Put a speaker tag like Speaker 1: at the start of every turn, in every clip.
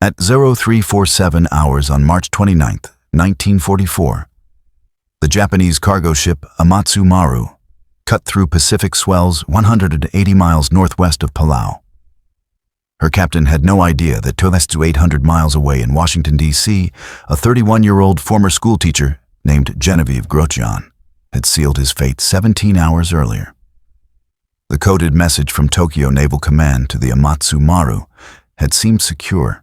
Speaker 1: At 0347 hours on March 29, 1944, the Japanese cargo ship Amatsu Maru cut through Pacific swells 180 miles northwest of Palau. Her captain had no idea that 800 miles away in Washington, D.C., a 31-year-old former schoolteacher named Genevieve Grotjan had sealed his fate 17 hours earlier. The coded message from Tokyo Naval Command to the Amatsu Maru had seemed secure.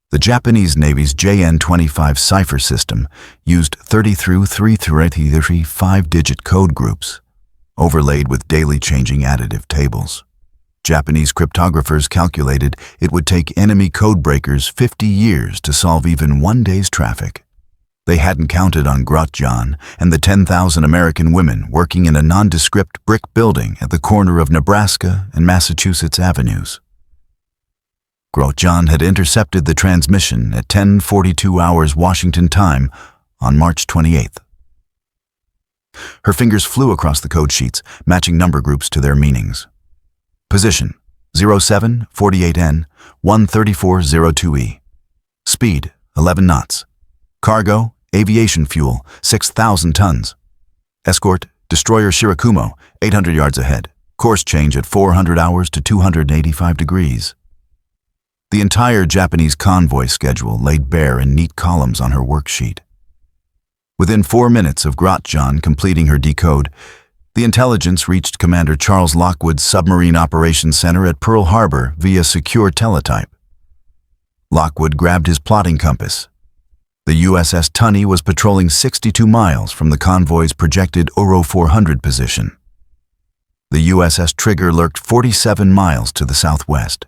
Speaker 1: The Japanese Navy's JN-25 cipher system used 30-333 five-digit code groups, overlaid with daily changing additive tables. Japanese cryptographers calculated it would take enemy codebreakers 50 years to solve even one day's traffic. They hadn't counted on Grotjan and the 10,000 American women working in a nondescript brick building at the corner of Nebraska and Massachusetts avenues. Grotjan had intercepted the transmission at 10:42 hours Washington time on March 28th. Her fingers flew across the code sheets, matching number groups to their meanings. Position 0748N 13402E. Speed 11 knots. Cargo aviation fuel 6,000 tons. Escort destroyer Shirakumo 800 yards ahead. Course change at 400 hours to 285 degrees. The entire Japanese convoy schedule laid bare in neat columns on her worksheet. Within 4 minutes of Grotjan completing her decode, the intelligence reached Commander Charles Lockwood's Submarine Operations Center at Pearl Harbor via secure teletype. Lockwood grabbed his plotting compass. The USS Tunney was patrolling 62 miles from the convoy's projected Oro 400 position. The USS Trigger lurked 47 miles to the southwest.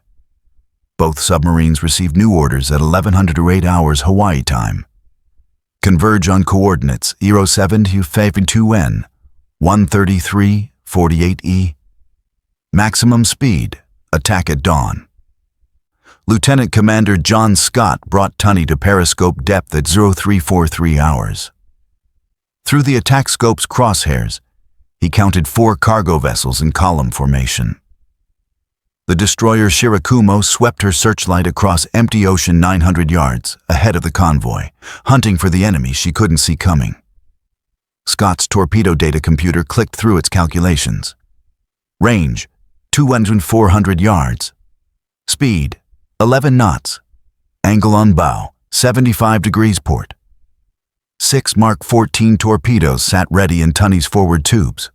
Speaker 1: Both submarines received new orders at 1108 hours Hawaii time. Converge on coordinates 07-52N 133-48E. Maximum speed. Attack at dawn. Lieutenant Commander John Scott brought Tunney to periscope depth at 0343 hours. Through the attack scope's crosshairs, he counted 4 cargo vessels in column formation. The destroyer Shirakumo swept her searchlight across empty ocean 900 yards ahead of the convoy, hunting for the enemy she couldn't see coming. Scott's torpedo data computer clicked through its calculations. Range 200-400 yards. Speed 11 knots. Angle on bow 75 degrees port. 6 Mark 14 torpedoes sat ready in Tunney's forward tubes.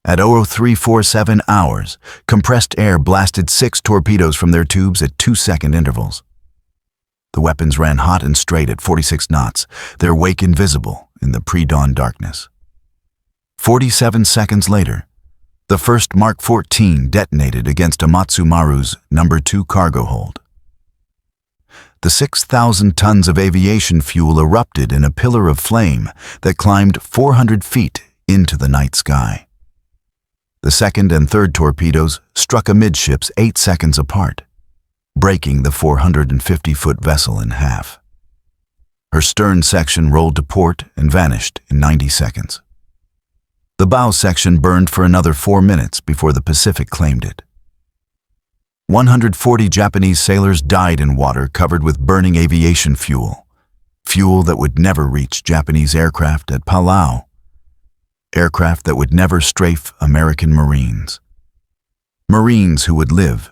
Speaker 1: At 0347 hours, compressed air blasted 6 torpedoes from their tubes at 2-second intervals. The weapons ran hot and straight at 46 knots, their wake invisible in the pre-dawn darkness. 47 seconds later, the first Mark 14 detonated against Amatsu Maru's No. 2 cargo hold. The 6,000 tons of aviation fuel erupted in a pillar of flame that climbed 400 feet into the night sky. The second and third torpedoes struck amidships 8 seconds apart, breaking the 450-foot vessel in half. Her stern section rolled to port and vanished in 90 seconds. The bow section burned for another 4 minutes before the Pacific claimed it. 140 Japanese sailors died in water covered with burning aviation fuel, fuel that would never reach Japanese aircraft at Palau, aircraft that would never strafe American Marines. Marines who would live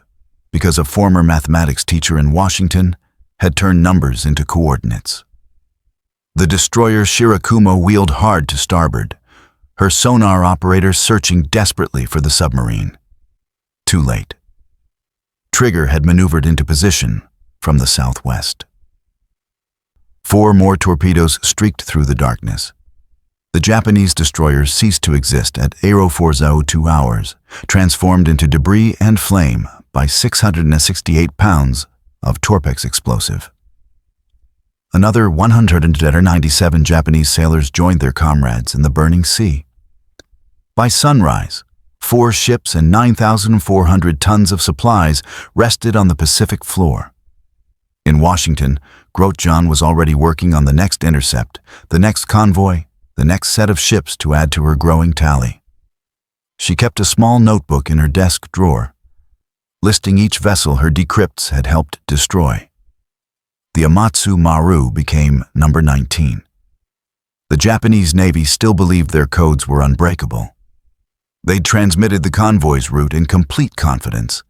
Speaker 1: because a former mathematics teacher in Washington had turned numbers into coordinates. The destroyer Shirakumo wheeled hard to starboard, her sonar operator searching desperately for the submarine. Too late. Trigger had maneuvered into position from the southwest. 4 more torpedoes streaked through the darkness. The Japanese destroyers ceased to exist at 0402 hours, transformed into debris and flame by 668 pounds of Torpex explosive. Another 197 Japanese sailors joined their comrades in the burning sea. By sunrise, 4 ships and 9,400 tons of supplies rested on the Pacific floor. In Washington, Grotjan was already working on the next intercept, the next convoy, the next set of ships to add to her growing tally. She kept a small notebook in her desk drawer, listing each vessel her decrypts had helped destroy. the Amatsu Maru became number 19. The Japanese Navy still believed their codes were unbreakable. They'd transmitted the convoy's route in complete confidence,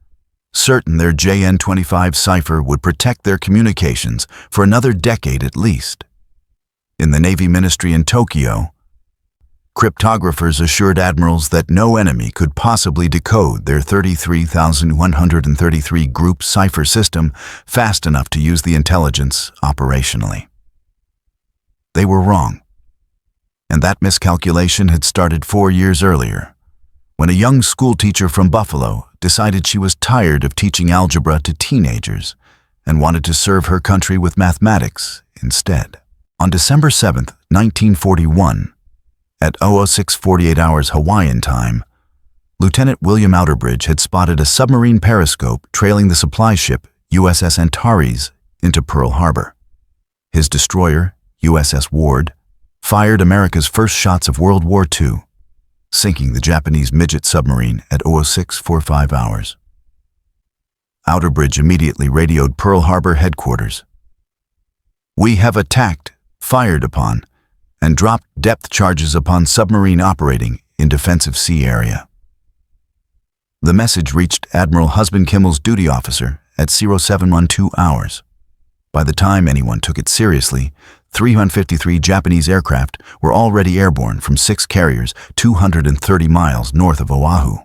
Speaker 1: certain their JN-25 cipher would protect their communications for another decade at least. In the Navy Ministry in Tokyo, cryptographers assured admirals that no enemy could possibly decode their 33,133 group cipher system fast enough to use the intelligence operationally. They were wrong, and that miscalculation had started 4 years earlier, when a young schoolteacher from Buffalo decided she was tired of teaching algebra to teenagers and wanted to serve her country with mathematics instead. On December 7, 1941, at 00:06:48 hours Hawaiian time, Lieutenant William Outerbridge had spotted a submarine periscope trailing the supply ship USS Antares into Pearl Harbor. His destroyer, USS Ward, fired America's first shots of World War II, sinking the Japanese midget submarine at 00:06:45 hours. Outerbridge immediately radioed Pearl Harbor headquarters. "We have attacked, fired upon, and dropped depth charges upon submarine operating in defensive sea area." The message reached Admiral Husband Kimmel's duty officer at 07:12 hours. By the time anyone took it seriously, 353 Japanese aircraft were already airborne from 6 carriers 230 miles north of Oahu.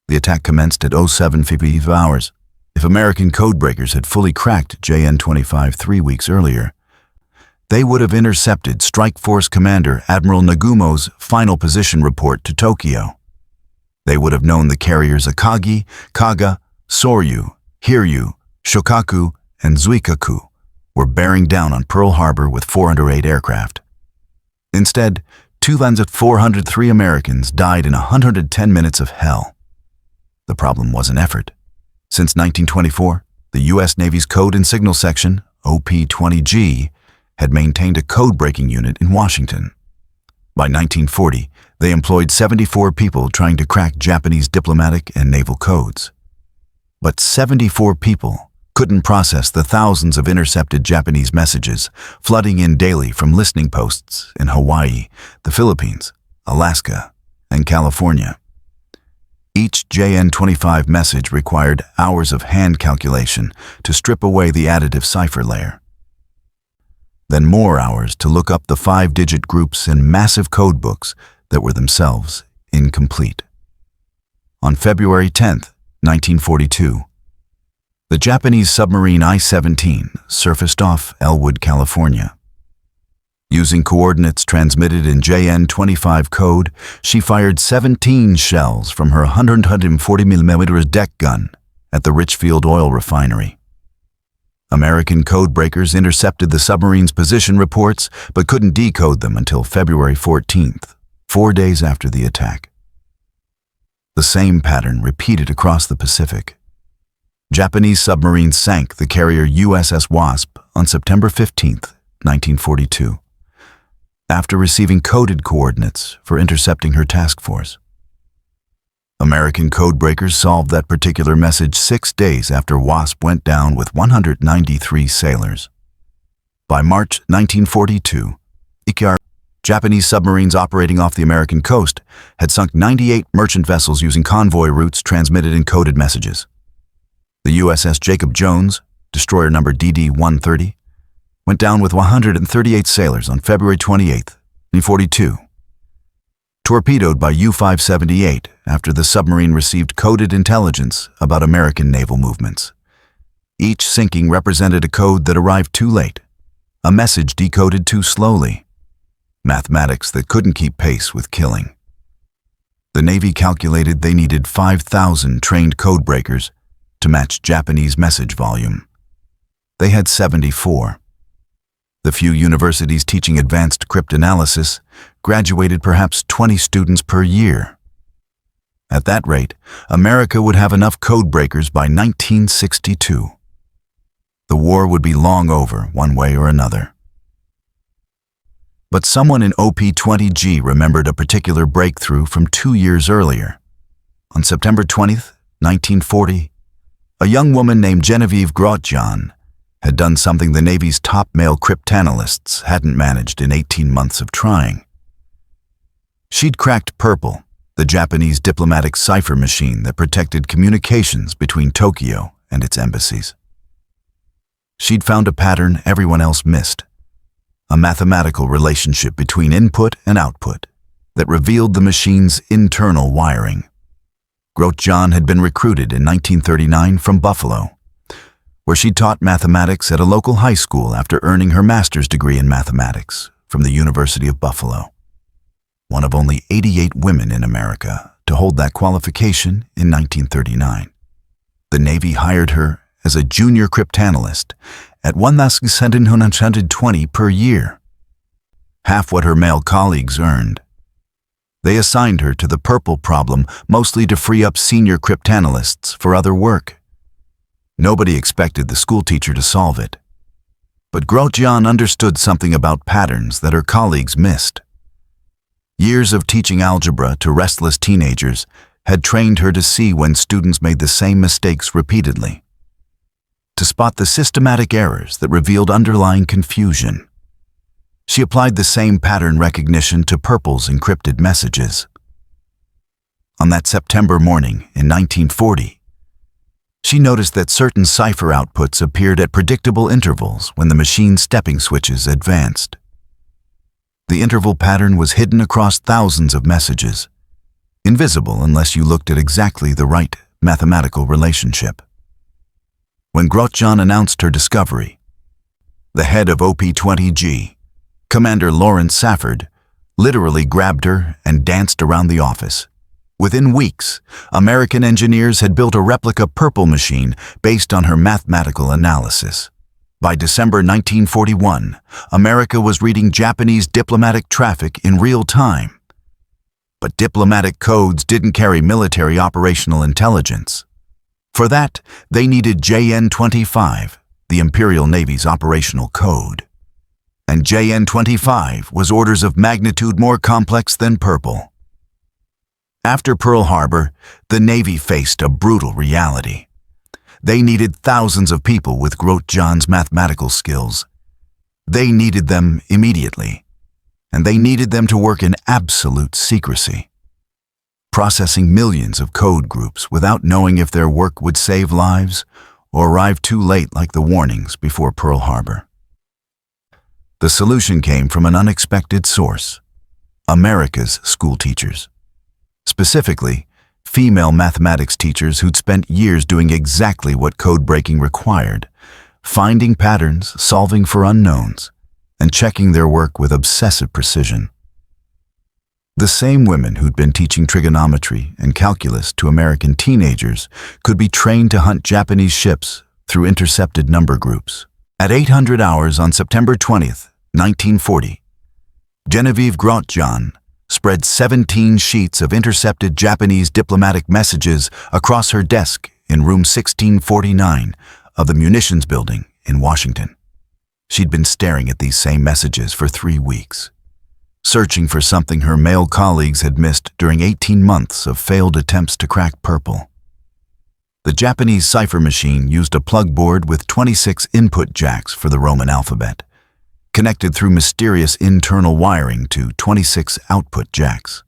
Speaker 1: The attack commenced at 07:55 hours. If American codebreakers had fully cracked JN-25 3 weeks earlier, they would have intercepted Strike Force Commander Admiral Nagumo's final position report to Tokyo. They would have known the carriers Akagi, Kaga, Soryu, Hiryu, Shokaku, and Zuikaku were bearing down on Pearl Harbor with 408 aircraft. Instead, 2,403 Americans died in 110 minutes of hell. The problem wasn't effort. Since 1924, the U.S. Navy's Code and Signal Section, OP-20-G, had maintained a code-breaking unit in Washington. By 1940, they employed 74 people trying to crack Japanese diplomatic and naval codes. But 74 people couldn't process the thousands of intercepted Japanese messages flooding in daily from listening posts in Hawaii, the Philippines, Alaska, and California. Each JN-25 message required hours of hand calculation to strip away the additive cipher layer. Then more hours to look up the 5-digit groups in massive code books that were themselves incomplete. On February 10, 1942, the Japanese submarine I-17 surfaced off Elwood, California. Using coordinates transmitted in JN-25 code, she fired 17 shells from her 140mm deck gun at the Richfield oil refinery. American codebreakers intercepted the submarine's position reports but couldn't decode them until February 14th, 4 days after the attack. The same pattern repeated across the Pacific. Japanese submarines sank the carrier USS Wasp on September 15, 1942, after receiving coded coordinates for intercepting her task force. American codebreakers solved that particular message 6 days after Wasp went down with 193 sailors. By March 1942, Japanese submarines operating off the American coast had sunk 98 merchant vessels using convoy routes transmitted in coded messages. The USS Jacob Jones, destroyer number DD-130, went down with 138 sailors on February 28, 1942. Torpedoed by U-578 after the submarine received coded intelligence about American naval movements. Each sinking represented a code that arrived too late, a message decoded too slowly, mathematics that couldn't keep pace with killing. The Navy calculated they needed 5,000 trained codebreakers to match Japanese message volume. They had 74. The few universities teaching advanced cryptanalysis graduated perhaps 20 students per year. At that rate, America would have enough codebreakers by 1962. The war would be long over, one way or another. But someone in OP-20-G remembered a particular breakthrough from 2 years earlier. On September 20, 1940, a young woman named Genevieve Grotjan had done something the Navy's top male cryptanalysts hadn't managed in 18 months of trying. She'd cracked Purple, the Japanese diplomatic cipher machine that protected communications between Tokyo and its embassies. She'd found a pattern everyone else missed, a mathematical relationship between input and output that revealed the machine's internal wiring. Grotjan had been recruited in 1939 from Buffalo, where she taught mathematics at a local high school after earning her master's degree in mathematics from the University of Buffalo, one of only 88 women in America to hold that qualification in 1939. The Navy hired her as a junior cryptanalyst at $1,720 per year, half what her male colleagues earned. They assigned her to the Purple problem mostly to free up senior cryptanalysts for other work. Nobody expected the schoolteacher to solve it. But Grotjan understood something about patterns that her colleagues missed. Years of teaching algebra to restless teenagers had trained her to see when students made the same mistakes repeatedly, to spot the systematic errors that revealed underlying confusion. She applied the same pattern recognition to Purple's encrypted messages. On that September morning in 1940, she noticed that certain cipher outputs appeared at predictable intervals when the machine's stepping switches advanced. The interval pattern was hidden across thousands of messages, invisible unless you looked at exactly the right mathematical relationship. When Grotjan announced her discovery, the head of OP-20-G, Commander Lawrence Safford, literally grabbed her and danced around the office. Within weeks, American engineers had built a replica Purple machine based on her mathematical analysis. By December 1941, America was reading Japanese diplomatic traffic in real time. But diplomatic codes didn't carry military operational intelligence. For that, they needed JN-25, the Imperial Navy's operational code. And JN-25 was orders of magnitude more complex than Purple. After Pearl Harbor, the Navy faced a brutal reality. They needed thousands of people with Grotjan's mathematical skills. They needed them immediately, and they needed them to work in absolute secrecy, processing millions of code groups without knowing if their work would save lives or arrive too late like the warnings before Pearl Harbor. The solution came from an unexpected source: America's schoolteachers. Specifically, female mathematics teachers who'd spent years doing exactly what code-breaking required, finding patterns, solving for unknowns, and checking their work with obsessive precision. The same women who'd been teaching trigonometry and calculus to American teenagers could be trained to hunt Japanese ships through intercepted number groups. At 800 hours on September 20th, 1940, Genevieve Grotjan spread 17 sheets of intercepted Japanese diplomatic messages across her desk in room 1649 of the Munitions Building in Washington. She'd been staring at these same messages for 3 weeks, searching for something her male colleagues had missed during 18 months of failed attempts to crack Purple. The Japanese cipher machine used a plug board with 26 input jacks for the Roman alphabet, connected through mysterious internal wiring to 26 output jacks.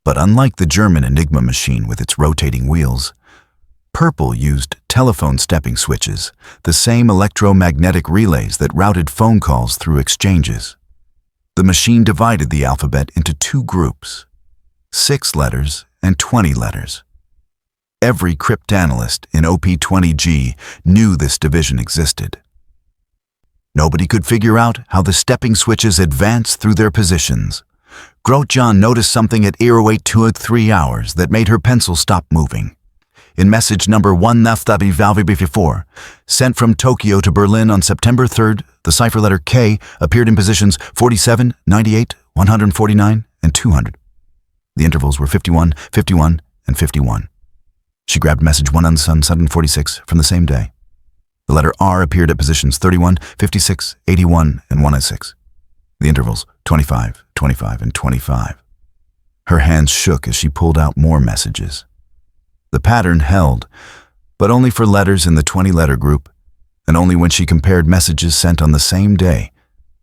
Speaker 1: But unlike the German Enigma machine with its rotating wheels, Purple used telephone stepping switches, the same electromagnetic relays that routed phone calls through exchanges. The machine divided the alphabet into 2 groups, 6 letters and 20 letters. Every cryptanalyst in OP-20-G knew this division existed. Nobody could figure out how the stepping switches advanced through their positions. Grotjan noticed something at 0823 hours that made her pencil stop moving. In message number 1-4, sent from Tokyo to Berlin on September 3rd, the cipher letter K appeared in positions 47, 98, 149, and 200. The intervals were 51, 51, and 51. She grabbed message 1-746 from the same day. The letter R appeared at positions 31, 56, 81, and 106. The intervals 25, 25, and 25. Her hands shook as she pulled out more messages. The pattern held, but only for letters in the 20-letter group and only when she compared messages sent on the same day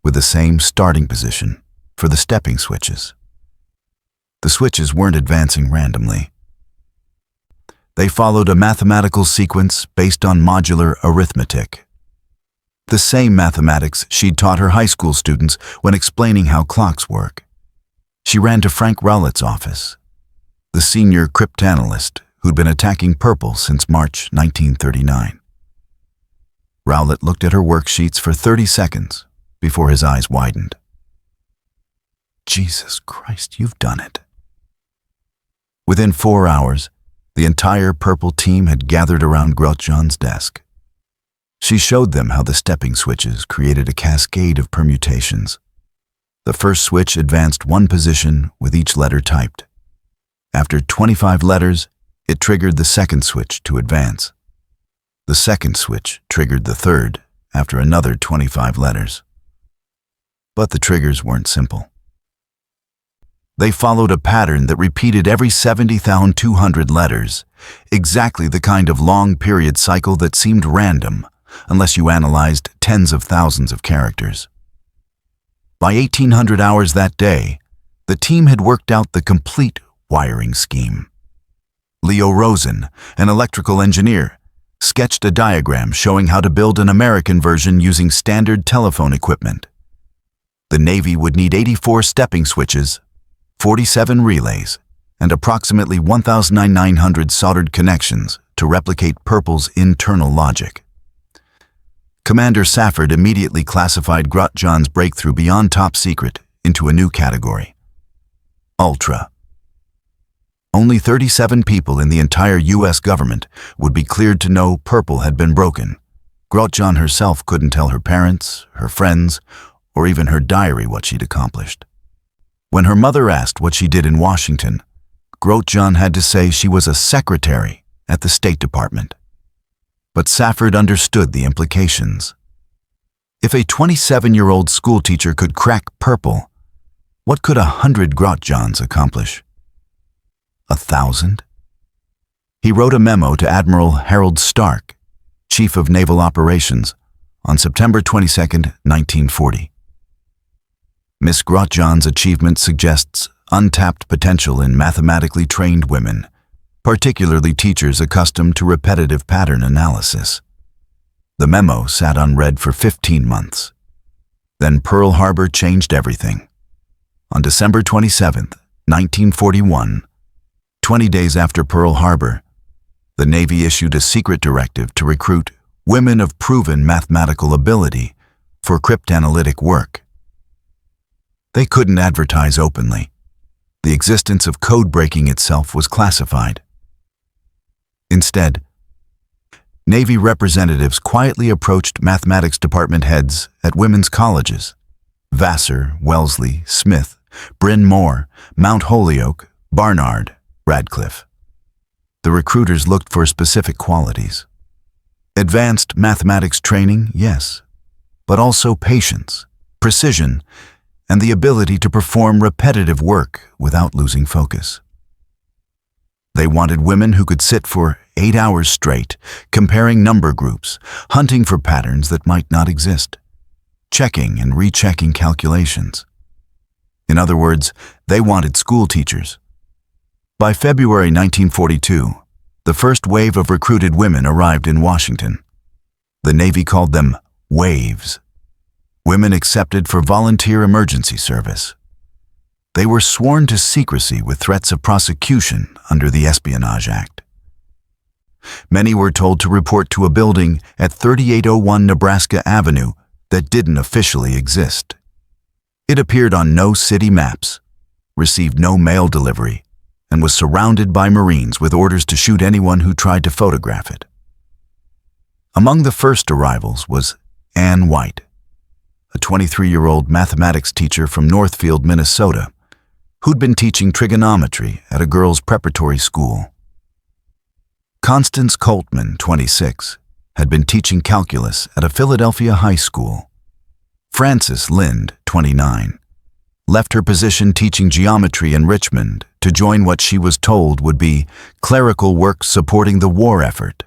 Speaker 1: with the same starting position for the stepping switches. The switches weren't advancing randomly. They followed a mathematical sequence based on modular arithmetic. The same mathematics she'd taught her high school students when explaining how clocks work. She ran to Frank Rowlett's office, the senior cryptanalyst who'd been attacking Purple since March 1939. Rowlett looked at her worksheets for 30 seconds before his eyes widened. Jesus Christ, you've done it. Within 4 hours, the entire Purple team had gathered around Grotjan's desk. She showed them how the stepping switches created a cascade of permutations. The first switch advanced one position with each letter typed. After 25 letters, it triggered the second switch to advance. The second switch triggered the third after another 25 letters. But the triggers weren't simple. They followed a pattern that repeated every 70,200 letters, exactly the kind of long period cycle that seemed random unless you analyzed tens of thousands of characters. By 1800 hours that day, the team had worked out the complete wiring scheme. Leo Rosen, an electrical engineer, sketched a diagram showing how to build an American version using standard telephone equipment. The Navy would need 84 stepping switches, 47 relays, and approximately 1,900 soldered connections to replicate Purple's internal logic. Commander Safford immediately classified Grotjan's breakthrough beyond top secret into a new category: Ultra. Only 37 people in the entire U.S. government would be cleared to know Purple had been broken. Grotjan herself couldn't tell her parents, her friends, or even her diary what she'd accomplished. When her mother asked what she did in Washington, Grotjan had to say she was a secretary at the State Department. But Safford understood the implications. If a 27-year-old schoolteacher could crack Purple, what could 100 Grotjans accomplish? 1,000? He wrote a memo to Admiral Harold Stark, Chief of Naval Operations, on September 22, 1940. Miss Grotjan's achievement suggests untapped potential in mathematically trained women, particularly teachers accustomed to repetitive pattern analysis. The memo sat unread for 15 months. Then Pearl Harbor changed everything. On December 27, 1941, 20 days after Pearl Harbor, the Navy issued a secret directive to recruit women of proven mathematical ability for cryptanalytic work. They couldn't advertise openly. The existence of code-breaking itself was classified. Instead, Navy representatives quietly approached mathematics department heads at women's colleges: Vassar, Wellesley, Smith, Bryn Mawr, Mount Holyoke, Barnard, Radcliffe. The recruiters looked for specific qualities. Advanced mathematics training, yes, but also patience, precision, and the ability to perform repetitive work without losing focus. They wanted women who could sit for 8 hours straight, comparing number groups, hunting for patterns that might not exist, checking and rechecking calculations. In other words, they wanted school teachers. By February 1942, the first wave of recruited women arrived in Washington. The Navy called them waves. Women accepted for volunteer emergency service. They were sworn to secrecy with threats of prosecution under the Espionage Act. Many were told to report to a building at 3801 Nebraska Avenue that didn't officially exist. It appeared on no city maps, received no mail delivery, and was surrounded by Marines with orders to shoot anyone who tried to photograph it. Among the first arrivals was Ann White, a 23-year-old mathematics teacher from Northfield, Minnesota, who'd been teaching trigonometry at a girls' preparatory school. Constance Coltman, 26, had been teaching calculus at a Philadelphia high school. Frances Lind, 29, left her position teaching geometry in Richmond to join what she was told would be clerical work supporting the war effort.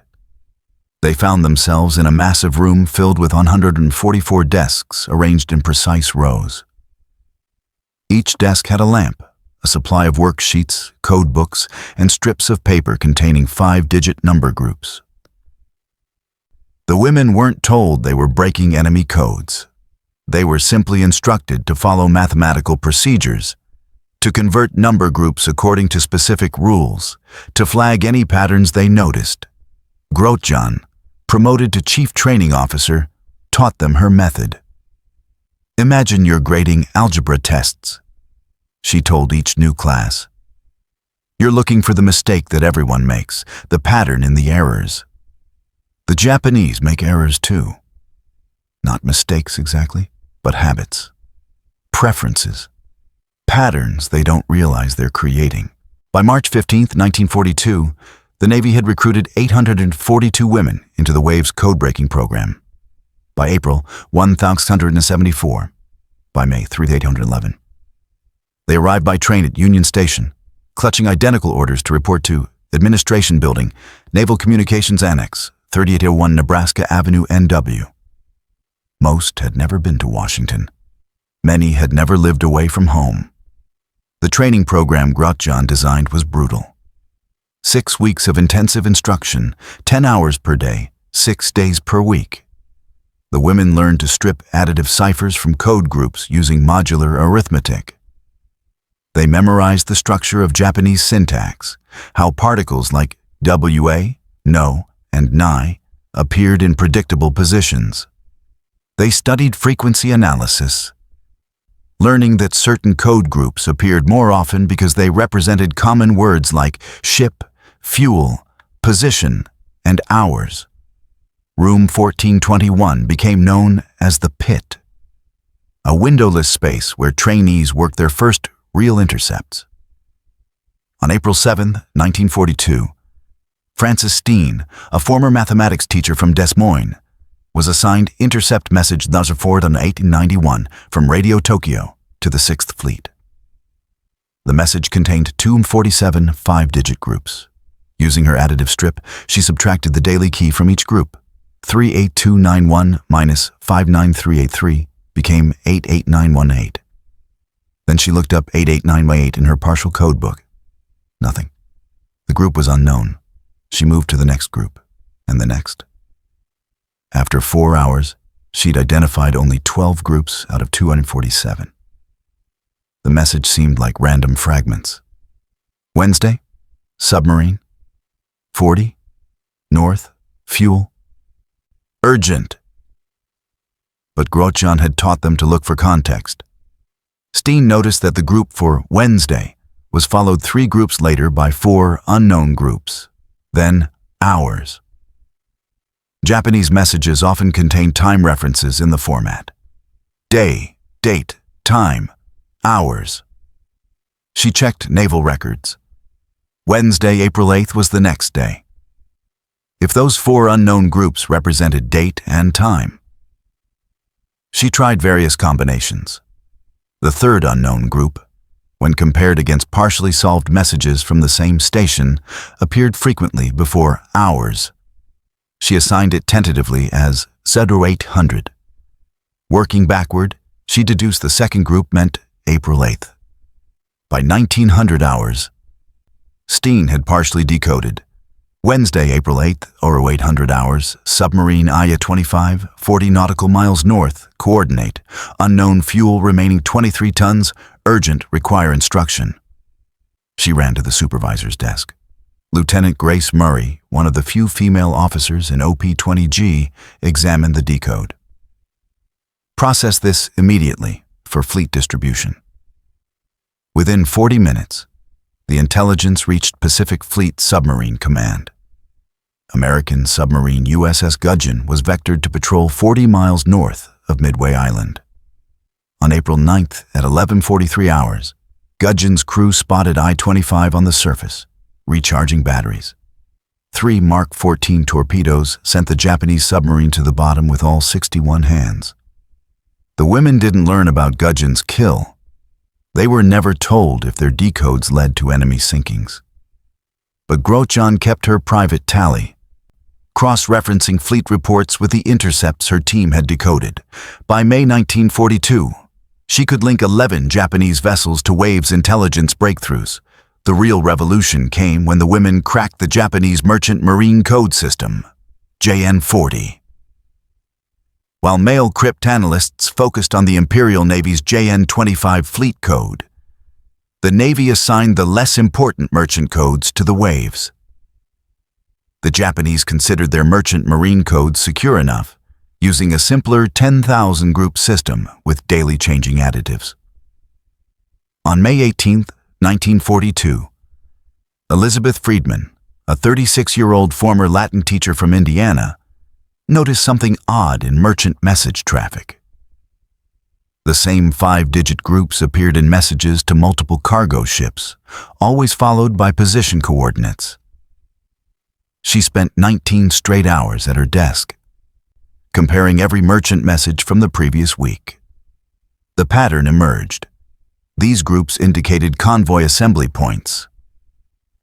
Speaker 1: They found themselves in a massive room filled with 144 desks arranged in precise rows. Each desk had a lamp, a supply of worksheets, code books, and strips of paper containing 5-digit number groups. The women weren't told they were breaking enemy codes. They were simply instructed to follow mathematical procedures, to convert number groups according to specific rules, to flag any patterns they noticed. Grotjan, promoted to Chief Training Officer, taught them her method. Imagine you're grading algebra tests, she told each new class. You're looking for the mistake that everyone makes, the pattern in the errors. The Japanese make errors too. Not mistakes exactly, but habits, preferences, patterns they don't realize they're creating. By March 15, 1942, the Navy had recruited 842 women into the Waves code-breaking program. By April, 1,674. By May, 3,811. They arrived by train at Union Station, clutching identical orders to report to Administration Building, Naval Communications Annex, 3801 Nebraska Avenue, NW. Most had never been to Washington. Many had never lived away from home. The training program Grotjan designed was brutal. 6 weeks of intensive instruction, 10 hours per day, 6 days per week. The women learned to strip additive ciphers from code groups using modular arithmetic. They memorized the structure of Japanese syntax, how particles like wa, no, and nai appeared in predictable positions. They studied frequency analysis, learning that certain code groups appeared more often because they represented common words like ship, fuel, position, and hours. Room 1421 became known as the pit, a windowless space where trainees worked their first real intercepts. On April 7, 1942, Francis Steen, a former mathematics teacher from Des Moines, was assigned intercept message number 1891 from Radio Tokyo to the 6th Fleet. The message contained 247 5-digit groups. Using her additive strip, she subtracted the daily key from each group. 38291 minus 59383 became 88918. Then she looked up 88918 in her partial code book. Nothing. The group was unknown. She moved to the next group, and the next. After 4 hours, she'd identified only 12 groups out of 247. The message seemed like random fragments. Wednesday, submarine. 40, north, fuel. Urgent. But Grotjan had taught them to look for context. Steen noticed that the group for Wednesday was followed 3 groups later by 4 unknown groups, then hours. Japanese messages often contain time references in the format. Day, date, time, hours. She checked naval records. Wednesday, April 8th was the next day. If those 4 unknown groups represented date and time. She tried various combinations. The third unknown group, when compared against partially solved messages from the same station, appeared frequently before hours. She assigned it tentatively as 0800. Working backward, she deduced the second group meant April 8th. By 1900 hours, Steen had partially decoded. Wednesday, April 8th, 0800 hours, submarine Aya 25, 40 nautical miles north, coordinate, unknown fuel remaining 23 tons, urgent, require instruction. She ran to the supervisor's desk. Lieutenant Grace Murray, one of the few female officers in OP-20-G, examined the decode. Process this immediately for fleet distribution. Within 40 minutes, the intelligence reached Pacific Fleet Submarine Command. American submarine USS Gudgeon was vectored to patrol 40 miles north of Midway Island. On April 9th at 11:43 hours, Gudgeon's crew spotted I-25 on the surface, recharging batteries. 3 Mark 14 torpedoes sent the Japanese submarine to the bottom with all 61 hands. The women didn't learn about Gudgeon's kill. They were never told if their decodes led to enemy sinkings. But Grotjan kept her private tally. cross-referencing fleet reports with the intercepts her team had decoded. By May 1942, she could link 11 Japanese vessels to Wave's intelligence breakthroughs. The real revolution came when the women cracked the Japanese merchant marine code system, JN-40. While male cryptanalysts focused on the Imperial Navy's JN-25 fleet code, the Navy assigned the less important merchant codes to the Waves. The Japanese considered their merchant marine codes secure enough, using a simpler 10,000 group system with daily changing additives. On May 18, 1942, Elizabeth Friedman, a 36-year-old former Latin teacher from Indiana, noticed something odd in merchant message traffic. The same 5-digit groups appeared in messages to multiple cargo ships, always followed by position coordinates. She spent 19 straight hours at her desk, comparing every merchant message from the previous week. The pattern emerged. These groups indicated convoy assembly points.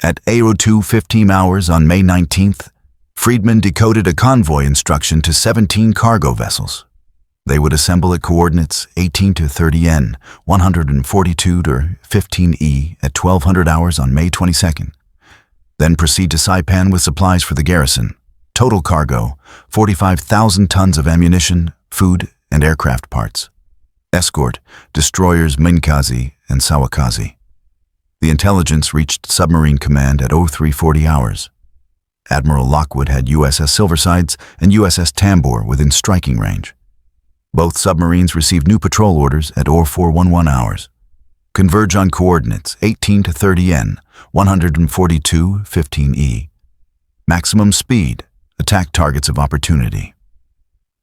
Speaker 1: At 02:15 hours on May 19th, Friedman decoded a convoy instruction to 17 cargo vessels. They would assemble at coordinates 18 to 30N, 142 to 15E at 1200 hours on May 22nd. Then proceed to Saipan with supplies for the garrison. Total cargo, 45,000 tons of ammunition, food, and aircraft parts. Escort, destroyers Minkazi and Sawakazi. The intelligence reached submarine command at 0340 hours. Admiral Lockwood had USS Silversides and USS Tambor within striking range. Both submarines received new patrol orders at 0411 hours. Converge on coordinates 18 to 30N, 142, 15E. Maximum speed, attack targets of opportunity.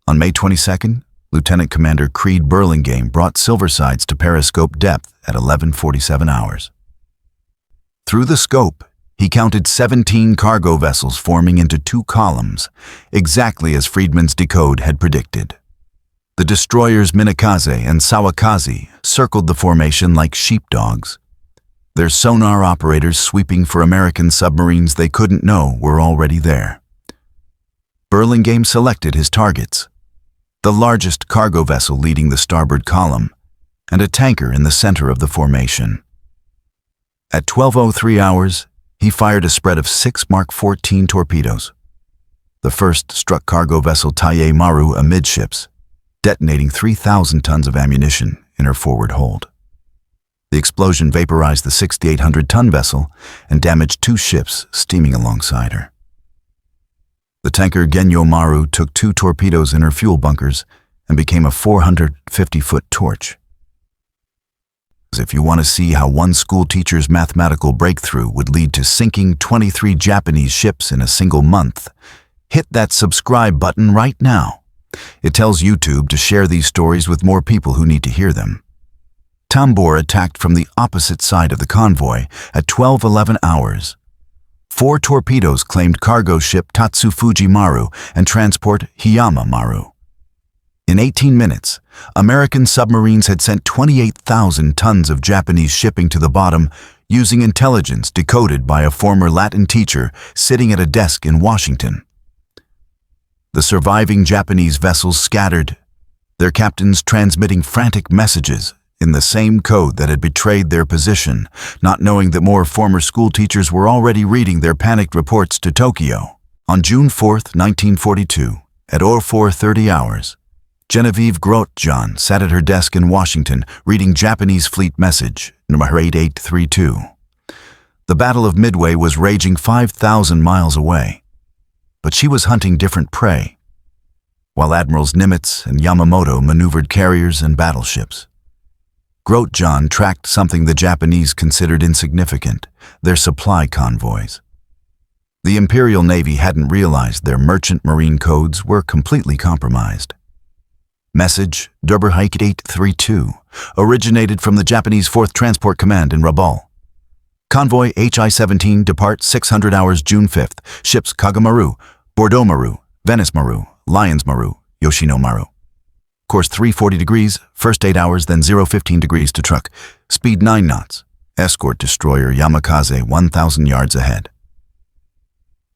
Speaker 1: On May 22nd, Lieutenant Commander Creed Burlingame brought Silversides to periscope depth at 1147 hours. Through the scope, he counted 17 cargo vessels forming into 2 columns, exactly as Friedman's decode had predicted. The destroyers Minakaze and Sawakazi circled the formation like sheepdogs, their sonar operators sweeping for American submarines they couldn't know were already there. Burlingame selected his targets: the largest cargo vessel leading the starboard column, and a tanker in the center of the formation. At 12:03 hours, he fired a spread of 6 Mark 14 torpedoes. The first struck cargo vessel Taiye Maru amidships, detonating 3,000 tons of ammunition in her forward hold. The explosion vaporized the 6,800-ton vessel and damaged 2 ships steaming alongside her. The tanker Genyo Maru took 2 torpedoes in her fuel bunkers and became a 450-foot torch. If you want to see how one school teacher's mathematical breakthrough would lead to sinking 23 Japanese ships in a single month, hit that subscribe button right now. It tells YouTube to share these stories with more people who need to hear them. Tambor attacked from the opposite side of the convoy at 12:11 hours. 4 torpedoes claimed cargo ship Tatsufuji Maru and transport Hiyama Maru. In 18 minutes, American submarines had sent 28,000 tons of Japanese shipping to the bottom using intelligence decoded by a former Latin teacher sitting at a desk in Washington. The surviving Japanese vessels scattered, their captains transmitting frantic messages in the same code that had betrayed their position, not knowing that more former school teachers were already reading their panicked reports to Tokyo. On June 4, 1942, at 0430 hours, Genevieve Grotjan sat at her desk in Washington reading Japanese fleet message, number 8832. The Battle of Midway was raging 5,000 miles away, but she was hunting different prey, while Admirals Nimitz and Yamamoto maneuvered carriers and battleships. Grotjan tracked something the Japanese considered insignificant: their supply convoys. The Imperial Navy hadn't realized their merchant marine codes were completely compromised. Message Derberhike 832 originated from the Japanese 4th Transport Command in Rabaul. Convoy HI-17 depart 600 hours June 5th. Ships Kagamaru, Bordeaux Maru, Venice Maru, Lions Maru, Yoshino Maru. Course 340 degrees, first 8 hours, then 015 degrees to truck. Speed 9 knots. Escort destroyer Yamakaze 1,000 yards ahead.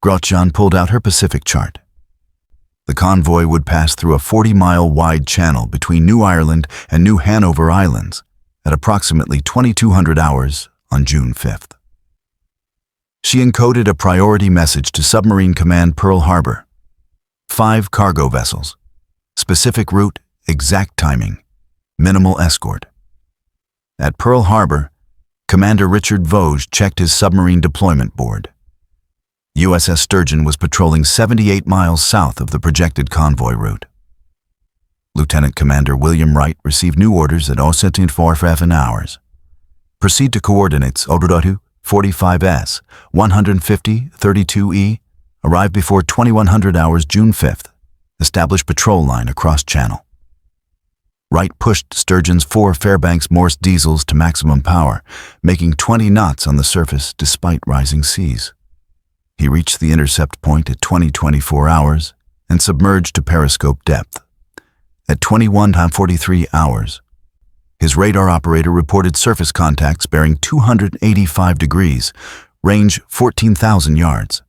Speaker 1: Grotjan pulled out her Pacific chart. The convoy would pass through a 40-mile-wide channel between New Ireland and New Hanover Islands at approximately 2200 hours on June 5th. She encoded a priority message to Submarine Command Pearl Harbor. 5 cargo vessels. Specific route, exact timing, minimal escort. At Pearl Harbor, Commander Richard Vosges checked his submarine deployment board. USS Sturgeon was patrolling 78 miles south of the projected convoy route. Lieutenant Commander William Wright received new orders at 07:45 hours. Proceed to coordinates 45S, 150, 32E, arrive before 2100 hours June 5th. Establish patrol line across channel. Wright pushed Sturgeon's 4 Fairbanks Morse diesels to maximum power, making 20 knots on the surface despite rising seas. He reached the intercept point at 20:24 hours and submerged to periscope depth. At 21:43 hours, his radar operator reported surface contacts bearing 285 degrees, range 14,000 yards.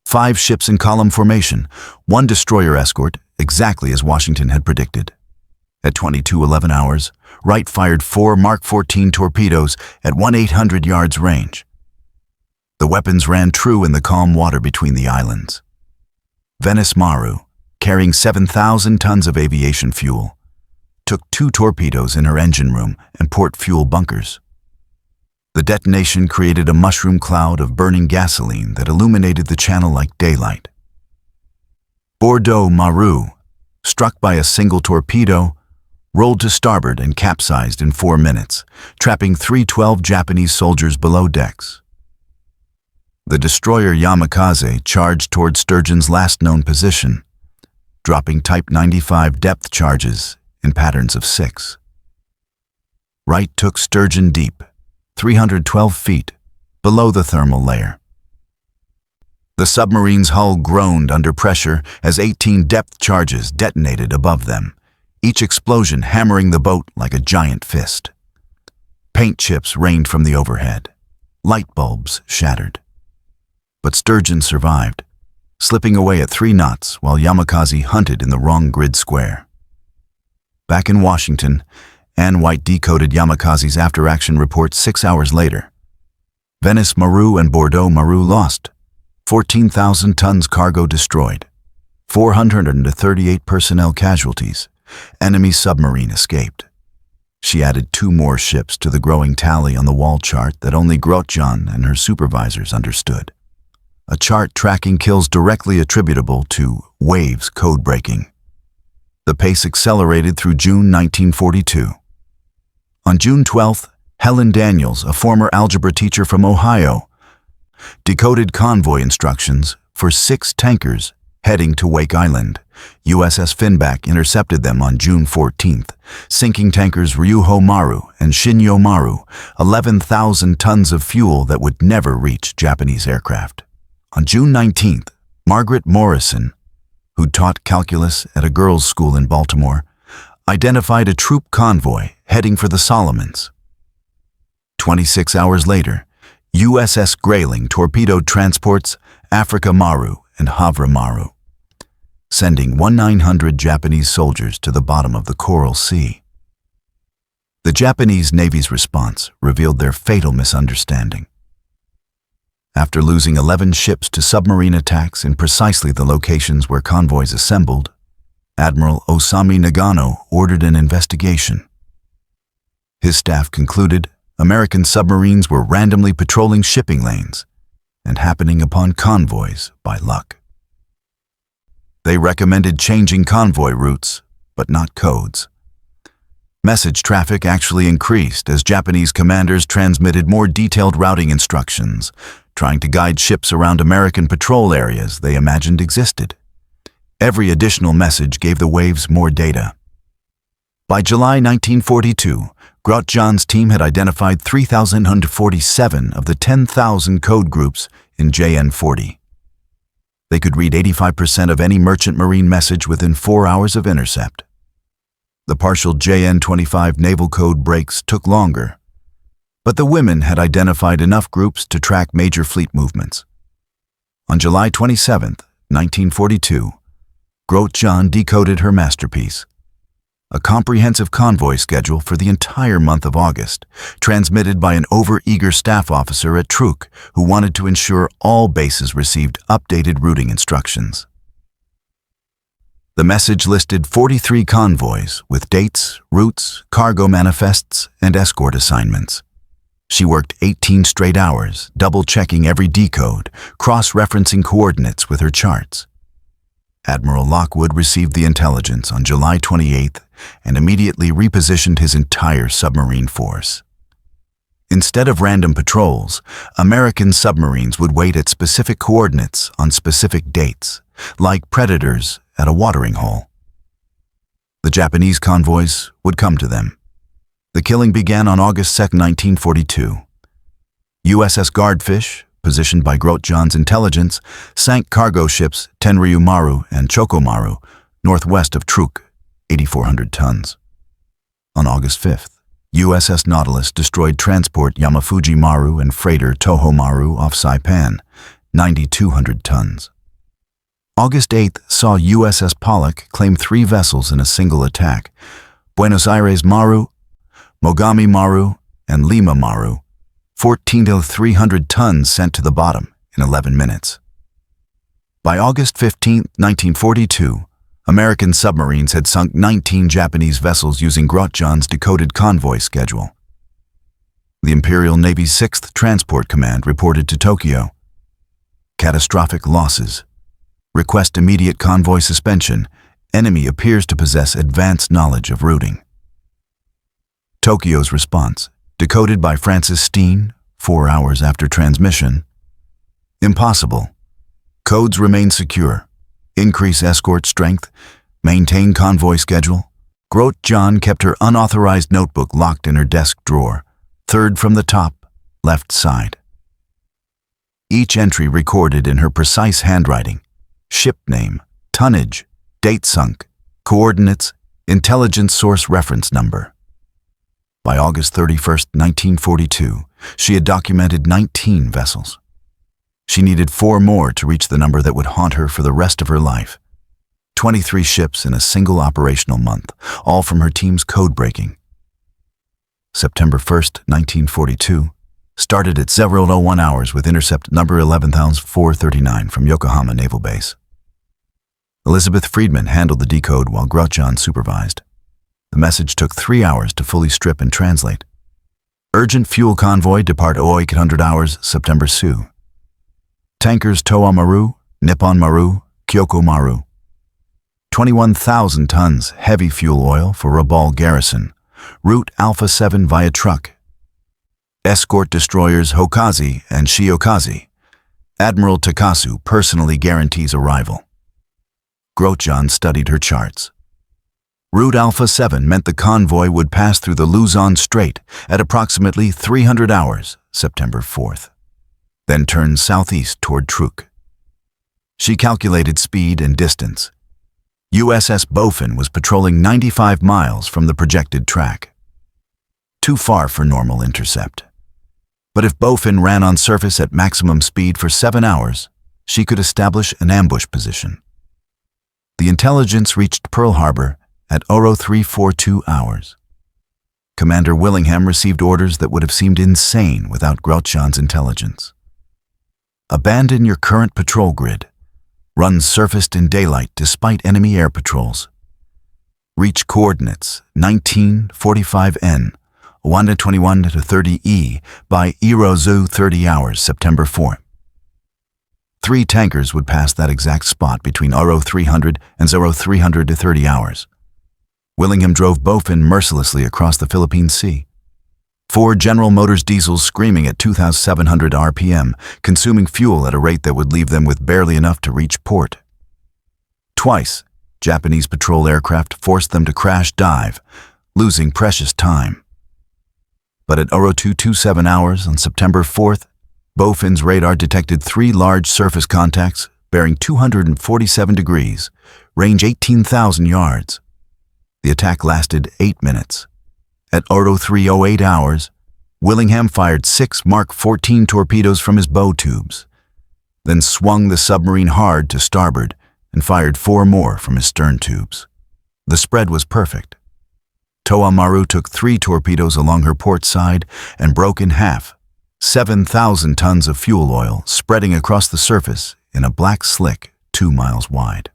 Speaker 1: 5 ships in column formation, 1 destroyer escort, exactly as Washington had predicted. At 22:11 hours, Wright fired 4 Mark 14 torpedoes at 1,800 yards range. The weapons ran true in the calm water between the islands. Venice Maru, carrying 7,000 tons of aviation fuel, took 2 torpedoes in her engine room and port fuel bunkers. The detonation created a mushroom cloud of burning gasoline that illuminated the channel like daylight. Bordeaux Maru, struck by a single torpedo, rolled to starboard and capsized in 4 minutes, trapping 312 Japanese soldiers below decks. The destroyer Yamakaze charged toward Sturgeon's last known position, dropping Type 95 depth charges in patterns of 6. Wright took Sturgeon deep, 312 feet, below the thermal layer. The submarine's hull groaned under pressure as 18 depth charges detonated above them, each explosion hammering the boat like a giant fist. Paint chips rained from the overhead. Light bulbs shattered. But Sturgeon survived, slipping away at 3 knots while Yamakaze hunted in the wrong grid square. Back in Washington, Ann White decoded Yamakaze's after-action report 6 hours later. Venice Maru and Bordeaux Maru lost. 14,000 tons cargo destroyed. 438 personnel casualties. Enemy submarine escaped. She added 2 more ships to the growing tally on the wall chart that only Grotjan and her supervisors understood. A chart tracking kills directly attributable to waves codebreaking. The pace accelerated through June 1942. On June 12th, Helen Daniels, a former algebra teacher from Ohio, decoded convoy instructions for 6 tankers heading to Wake Island. USS Finback intercepted them on June 14th, sinking tankers Ryuho Maru and Shinyo Maru, 11,000 tons of fuel that would never reach Japanese aircraft. On June 19th, Margaret Morrison, who taught calculus at a girls' school in Baltimore, identified a troop convoy heading for the Solomons. 26 hours later, USS Grayling torpedoed transports Africa Maru and Havre Maru, sending 1,900 Japanese soldiers to the bottom of the Coral Sea. The Japanese Navy's response revealed their fatal misunderstanding. After losing 11 ships to submarine attacks in precisely the locations where convoys assembled, Admiral Osami Nagano ordered an investigation. His staff concluded American submarines were randomly patrolling shipping lanes and happening upon convoys by luck. They recommended changing convoy routes, but not codes. Message traffic actually increased as Japanese commanders transmitted more detailed routing instructions, trying to guide ships around American patrol areas they imagined existed. Every additional message gave the waves more data. By July 1942, Grotjan's team had identified 3,147 of the 10,000 code groups in JN40. They could read 85% of any merchant marine message within 4 hours of intercept. The partial JN25 naval code breaks took longer, but the women had identified enough groups to track major fleet movements. On July 27, 1942, Grotjan decoded her masterpiece, a comprehensive convoy schedule for the entire month of August, transmitted by an over-eager staff officer at Truk who wanted to ensure all bases received updated routing instructions. The message listed 43 convoys with dates, routes, cargo manifests, and escort assignments. She worked 18 straight hours, double-checking every decode, cross-referencing coordinates with her charts. Admiral Lockwood received the intelligence on July 28th and immediately repositioned his entire submarine force. Instead of random patrols, American submarines would wait at specific coordinates on specific dates, like predators at a watering hole. The Japanese convoys would come to them. The killing began on August 2, 1942. USS Guardfish, positioned by Grotjan's intelligence, sank cargo ships Tenryu Maru and Chokomaru northwest of Truk, 8,400 tons. On August 5th, USS Nautilus destroyed transport Yamafuji Maru and freighter Toho Maru off Saipan, 9,200 tons. August 8th saw USS Pollock claim 3 vessels in a single attack: Buenos Aires Maru, Mogami Maru, and Lima Maru, 14,300 tons sent to the bottom in 11 minutes. By August 15, 1942, American submarines had sunk 19 Japanese vessels using Grotjan's decoded convoy schedule. The Imperial Navy's 6th Transport Command reported to Tokyo: catastrophic losses. Request immediate convoy suspension. Enemy appears to possess advanced knowledge of routing. Tokyo's response, decoded by Francis Steen 4 hours after transmission: impossible. Codes remain secure. Increase escort strength. Maintain convoy schedule. Grotjan kept her unauthorized notebook locked in her desk drawer, 3rd from the top, left side. Each entry recorded in her precise handwriting: ship name, tonnage, date sunk, coordinates, intelligence source reference number. By August 31, 1942, she had documented 19 vessels. She needed 4 more to reach the number that would haunt her for the rest of her life. 23 ships in a single operational month, all from her team's codebreaking. September 1, 1942, started at 0:01 hours with intercept number 11,439 from Yokohama Naval Base. Elizabeth Friedman handled the decode while Grotjan supervised. The message took 3 hours to fully strip and translate. Urgent fuel convoy depart 0800 hours September 2. Tankers Toa Maru, Nippon Maru, Kyoko Maru. 21,000 tons heavy fuel oil for Rabaul garrison. Route Alpha 7 via truck. Escort destroyers Hokazi and Shiokazi. Admiral Takasu personally guarantees arrival. Grotjan studied her charts. Route Alpha 7 meant the convoy would pass through the Luzon Strait at approximately 300 hours, September 4th, then turn southeast toward Truk. She calculated speed and distance. USS Bofin was patrolling 95 miles from the projected track. Too far for normal intercept. But if Bofin ran on surface at maximum speed for 7 hours, she could establish an ambush position. The intelligence reached Pearl Harbor at 0342 hours. Commander Willingham received orders that would have seemed insane without Grotjan's intelligence. Abandon your current patrol grid. Run surfaced in daylight despite enemy air patrols. Reach coordinates 1945N, 121 to 30E by Irozu 30 hours, September 4. 3 tankers would pass that exact spot between 0300 and 0300 to 30 hours. Willingham drove Bofin mercilessly across the Philippine Sea. 4 General Motors diesels screaming at 2,700 RPM, consuming fuel at a rate that would leave them with barely enough to reach port. Twice, Japanese patrol aircraft forced them to crash dive, losing precious time. But at 0227 hours on September 4th, Bofin's radar detected 3 large surface contacts bearing 247 degrees, range 18,000 yards. The attack lasted 8 minutes. At 0308 hours, Willingham fired 6 Mark 14 torpedoes from his bow tubes. then swung the submarine hard to starboard and fired 4 more from his stern tubes. The spread was perfect. Toa Maru took 3 torpedoes along her port side and broke in half, 7,000 tons of fuel oil spreading across the surface in a black slick 2 miles wide.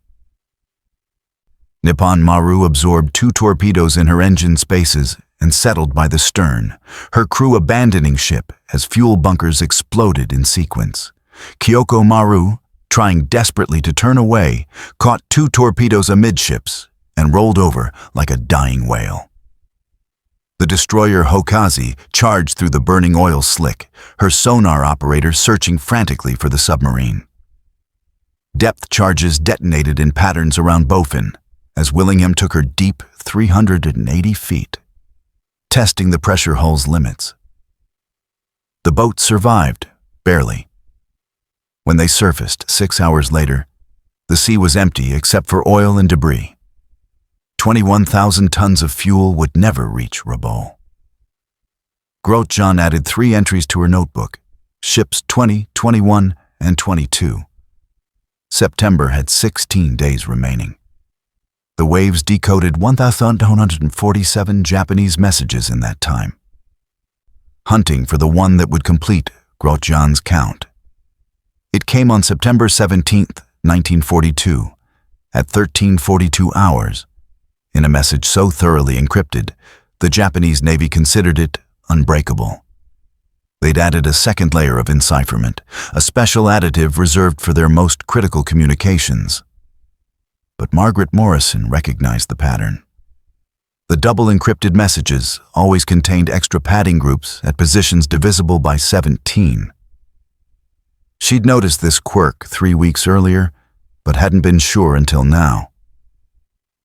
Speaker 1: Nippon Maru absorbed 2 torpedoes in her engine spaces and settled by the stern, her crew abandoning ship as fuel bunkers exploded in sequence. Kyoko Maru, trying desperately to turn away, caught 2 torpedoes amidships and rolled over like a dying whale. The destroyer Hokazi charged through the burning oil slick, her sonar operator searching frantically for the submarine. Depth charges detonated in patterns around Bofin as Willingham took her deep 380 feet, testing the pressure hull's limits. The boat survived, barely. When they surfaced 6 hours later, the sea was empty except for oil and debris. 21,000 tons of fuel would never reach Rabaul. Grotjan added 3 entries to her notebook, ships 20, 21, and 22. September had 16 days remaining. The waves decoded 1,147 Japanese messages in that time, hunting for the one that would complete Grotjan's count. It came on September 17, 1942, at 13:42 hours, in a message so thoroughly encrypted, the Japanese Navy considered it unbreakable. They'd added a second layer of encipherment, a special additive reserved for their most critical communications. But Margaret Morrison recognized the pattern. The double encrypted messages always contained extra padding groups at positions divisible by 17. She'd noticed this quirk 3 weeks earlier, but hadn't been sure until now.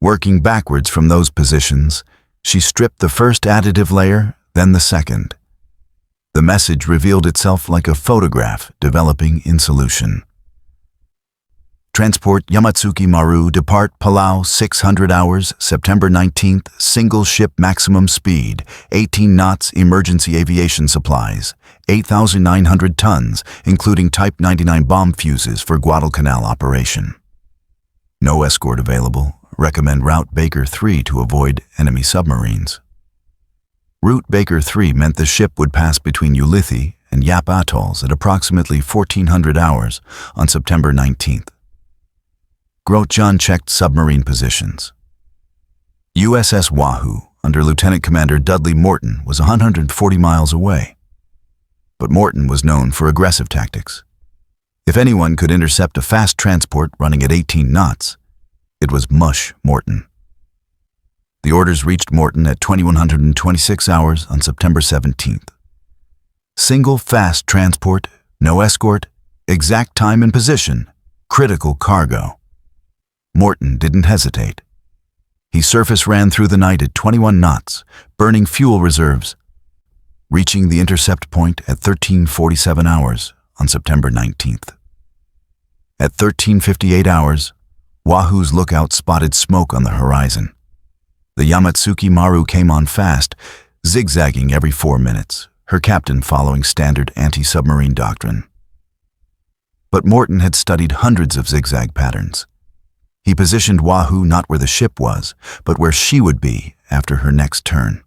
Speaker 1: Working backwards from those positions, she stripped the first additive layer, then the second. The message revealed itself like a photograph developing in solution. Transport Yamatsuki Maru depart Palau 600 hours, September 19th, single ship maximum speed, 18 knots emergency aviation supplies, 8,900 tons, including Type 99 bomb fuses for Guadalcanal operation. No escort available. Recommend Route Baker 3 to avoid enemy submarines. Route Baker 3 meant the ship would pass between Ulithi and Yap atolls at approximately 1400 hours on September 19th. Grotjan checked submarine positions. USS Wahoo, under Lieutenant Commander Dudley Morton, was 140 miles away. But Morton was known for aggressive tactics. If anyone could intercept a fast transport running at 18 knots, it was Mush Morton. The orders reached Morton at 2126 hours on September 17th. Single fast transport, no escort, exact time and position, critical cargo. Morton didn't hesitate. He surface ran through the night at 21 knots, burning fuel reserves, reaching the intercept point at 13:47 hours on September 19th. At 13:58 hours, Wahoo's lookout spotted smoke on the horizon. The Yamatsuki Maru came on fast, zigzagging every 4 minutes, her captain following standard anti-submarine doctrine. But Morton had studied hundreds of zigzag patterns. He positioned Wahoo not where the ship was, but where she would be after her next turn.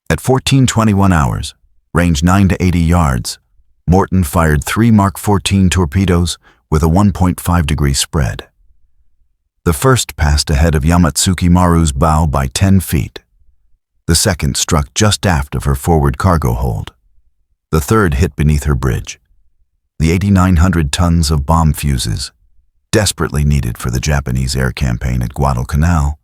Speaker 1: At 14:21 hours, range 9 to 80 yards, Morton fired 3 Mark 14 torpedoes with a 1.5-degree spread. The first passed ahead of Yamatsuki Maru's bow by 10 feet. The second struck just aft of her forward cargo hold. The third hit beneath her bridge. The 8,900 tons of bomb fuses, desperately needed for the Japanese air campaign at Guadalcanal,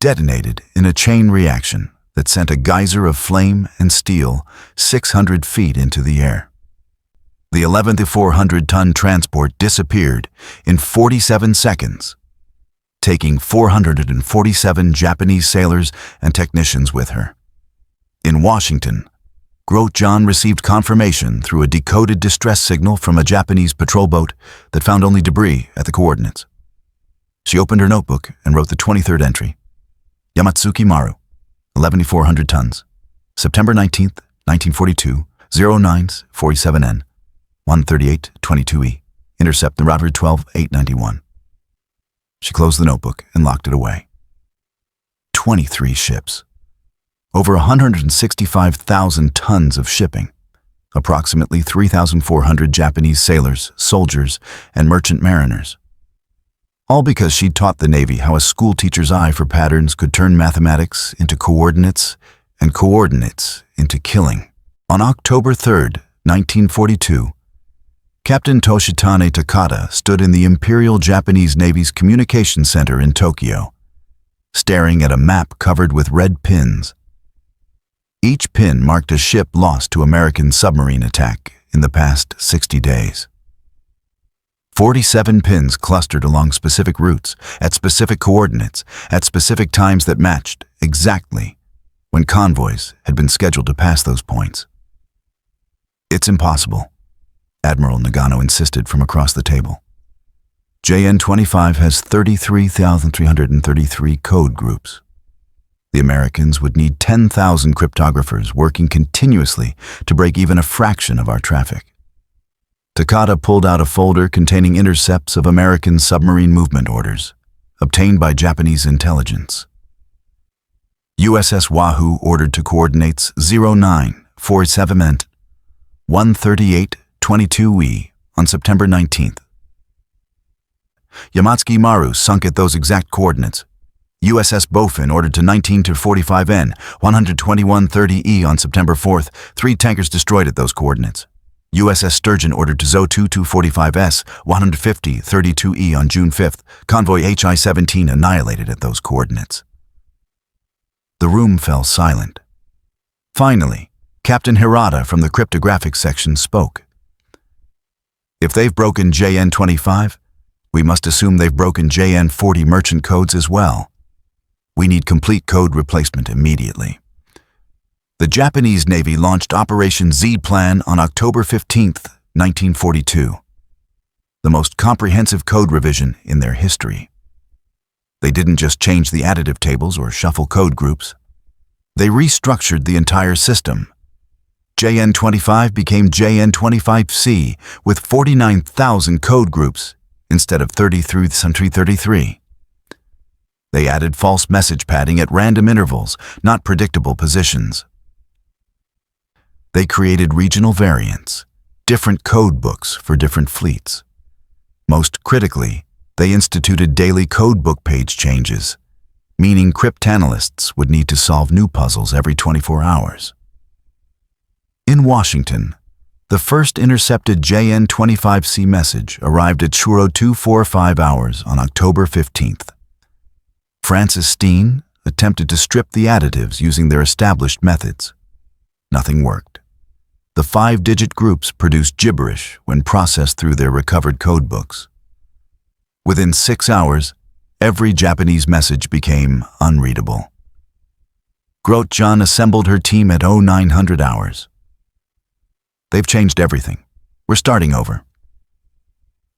Speaker 1: detonated in a chain reaction that sent a geyser of flame and steel 600 feet into the air. The 11,400-ton transport disappeared in 47 seconds, taking 447 Japanese sailors and technicians with her. In Washington, Grotjan received confirmation through a decoded distress signal from a Japanese patrol boat that found only debris at the coordinates. She opened her notebook and wrote the 23rd entry. Yamatsuki Maru, 11,400 tons, September 19th, 1942, 0947N, 138-22E. Intercept the router 12-891. She closed the notebook and locked it away. 23 ships. Over 165,000 tons of shipping. Approximately 3,400 Japanese sailors, soldiers, and merchant mariners. All because she'd taught the Navy how a schoolteacher's eye for patterns could turn mathematics into coordinates and coordinates into killing. On October 3rd, 1942, Captain Toshitane Takada stood in the Imperial Japanese Navy's Communication Center in Tokyo, staring at a map covered with red pins. Each pin marked a ship lost to American submarine attack in the past 60 days. 47 pins clustered along specific routes, at specific coordinates, at specific times that matched exactly when convoys had been scheduled to pass those points. "It's impossible," Admiral Nagano insisted from across the table. "JN-25 has 33,333 code groups. The Americans would need 10,000 cryptographers working continuously to break even a fraction of our traffic." Takada pulled out a folder containing intercepts of American submarine movement orders, obtained by Japanese intelligence. USS Wahoo ordered to coordinates 0947 138-22E on September 19th. Yamatsuki Maru sunk at those exact coordinates. USS Bofin ordered to 19-45N 121-30E on September 4th. 3 tankers destroyed at those coordinates. USS Sturgeon ordered to ZO-2245S 150-32E on June 5th. Convoy HI-17 annihilated at those coordinates. The room fell silent. Finally, Captain Hirata from the cryptographic section spoke. "If they've broken JN-25, we must assume they've broken JN-40 merchant codes as well. We need complete code replacement immediately." The Japanese Navy launched Operation Z-Plan on October 15th, 1942, the most comprehensive code revision in their history. They didn't just change the additive tables or shuffle code groups. They restructured the entire system. JN-25 became JN-25C with 49,000 code groups instead of 33. They added false message padding at random intervals, not predictable positions. They created regional variants, different code books for different fleets. Most critically, they instituted daily codebook page changes, meaning cryptanalysts would need to solve new puzzles every 24 hours. In Washington, the first intercepted JN-25C message arrived at Shuro 245 hours on October 15th. Francis Steen attempted to strip the additives using their established methods. Nothing worked. The 5-digit groups produced gibberish when processed through their recovered codebooks. Within 6 hours, every Japanese message became unreadable. Grotjan assembled her team at 0900 hours. "They've changed everything. We're starting over."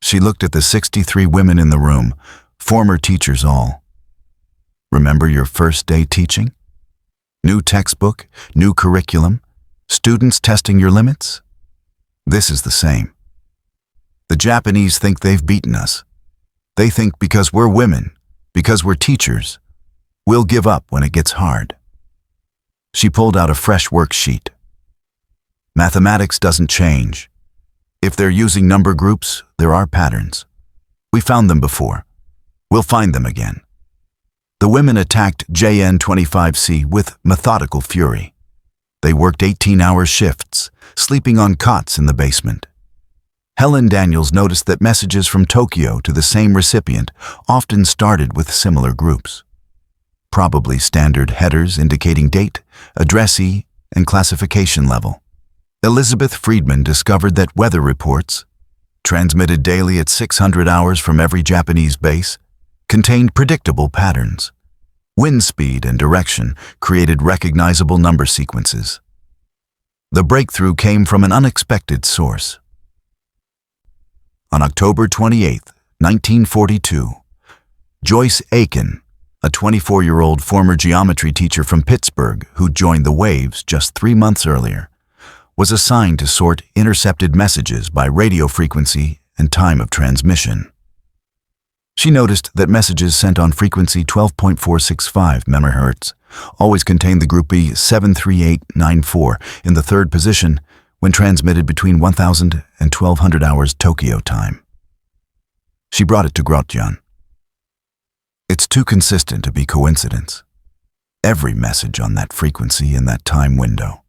Speaker 1: She looked at the 63 women in the room, former teachers all. "Remember your first day teaching? New textbook, new curriculum, students testing your limits? This is the same. The Japanese think they've beaten us. They think because we're women, because we're teachers, we'll give up when it gets hard." She pulled out a fresh worksheet. "Mathematics doesn't change. If they're using number groups, there are patterns. We found them before. We'll find them again." The women attacked JN-25C with methodical fury. They worked 18-hour shifts, sleeping on cots in the basement. Helen Daniels noticed that messages from Tokyo to the same recipient often started with similar groups. Probably standard headers indicating date, addressee, and classification level. Elizabeth Friedman discovered that weather reports, transmitted daily at 600 hours from every Japanese base, contained predictable patterns. Wind speed and direction created recognizable number sequences. The breakthrough came from an unexpected source. On October 28, 1942, Joyce Aiken, a 24-year-old former geometry teacher from Pittsburgh who joined the Waves just 3 months earlier, was assigned to sort intercepted messages by radio frequency and time of transmission. She noticed that messages sent on frequency 12.465 MHz always contained the group B 73894 in the third position when transmitted between 1000 and 1200 hours Tokyo time. She brought it to Grotjan. It's too consistent to be coincidence. Every message on that frequency in that time window.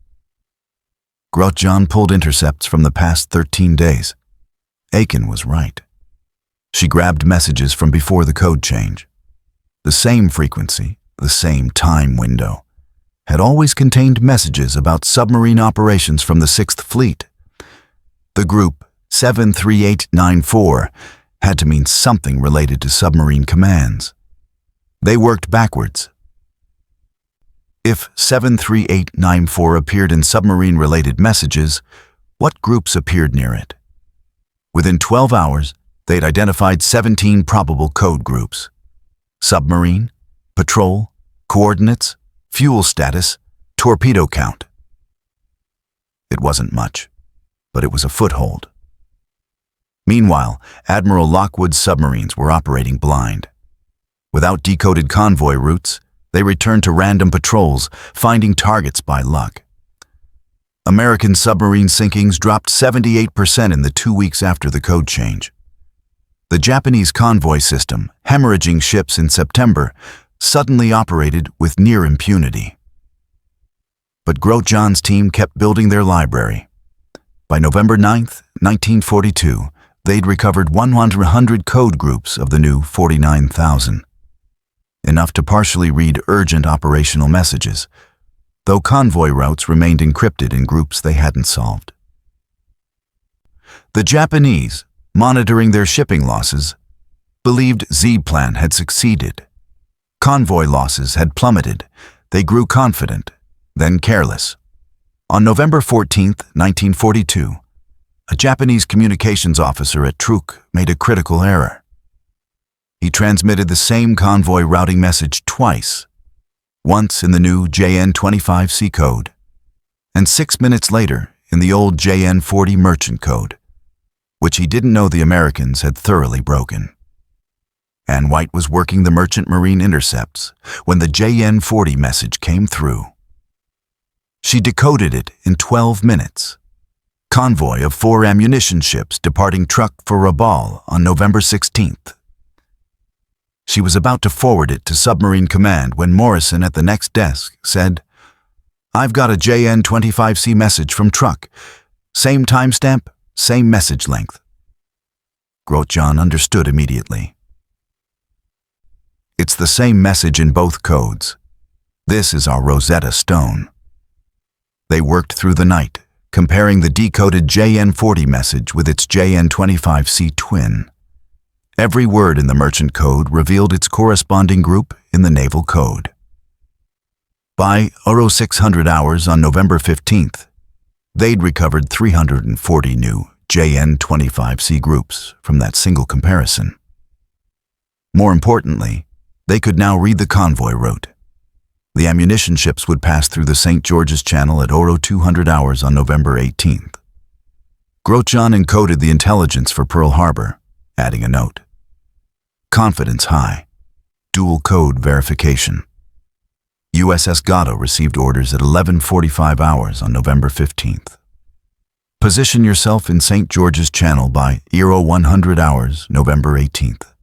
Speaker 1: Grotjan pulled intercepts from the past 13 days. Aiken was right. She grabbed messages from before the code change. The same frequency, the same time window, had always contained messages about submarine operations from the 6th Fleet. The group 73894 had to mean something related to submarine commands. They worked backwards. If 73894 appeared in submarine-related messages, what groups appeared near it? Within 12 hours, they'd identified 17 probable code groups: submarine, patrol, coordinates, fuel status, torpedo count. It wasn't much, but it was a foothold. Meanwhile, Admiral Lockwood's submarines were operating blind. Without decoded convoy routes, they returned to random patrols, finding targets by luck. American submarine sinkings dropped 78% in the 2 weeks after the code change. The Japanese convoy system, hemorrhaging ships in September, suddenly operated with near impunity. But Grotjan's team kept building their library. By November 9, 1942, they'd recovered 100 code groups of the new 49,000. Enough to partially read urgent operational messages, though convoy routes remained encrypted in groups they hadn't solved. The Japanese, monitoring their shipping losses, believed Z-Plan had succeeded. Convoy losses had plummeted. They grew confident, then careless. On November 14, 1942, a Japanese communications officer at Truk made a critical error. He transmitted the same convoy routing message twice, once in the new JN-25C code, and 6 minutes later in the old JN-40 merchant code, which he didn't know the Americans had thoroughly broken. Ann White was working the merchant marine intercepts when the JN-40 message came through. She decoded it in 12 minutes. Convoy of 4 ammunition ships departing Truk for Rabaul on November 16th. She was about to forward it to Submarine Command when Morrison at the next desk said, "I've got a JN-25C message from Truk. Same timestamp, same message length." Grotjan understood immediately. It's the same message in both codes. This is our Rosetta Stone. They worked through the night, comparing the decoded JN-40 message with its JN-25C twin. Every word in the merchant code revealed its corresponding group in the naval code. By 0600 hours on November 15th, they'd recovered 340 new JN-25C groups from that single comparison. More importantly, they could now read the convoy route. The ammunition ships would pass through the St. George's Channel at 0200 hours on November 18th. Grotjan encoded the intelligence for Pearl Harbor, adding a note. Confidence high. Dual code verification. USS Gato received orders at 11:45 hours on November 15th. Position yourself in St. George's Channel by 0100 hours, November 18th.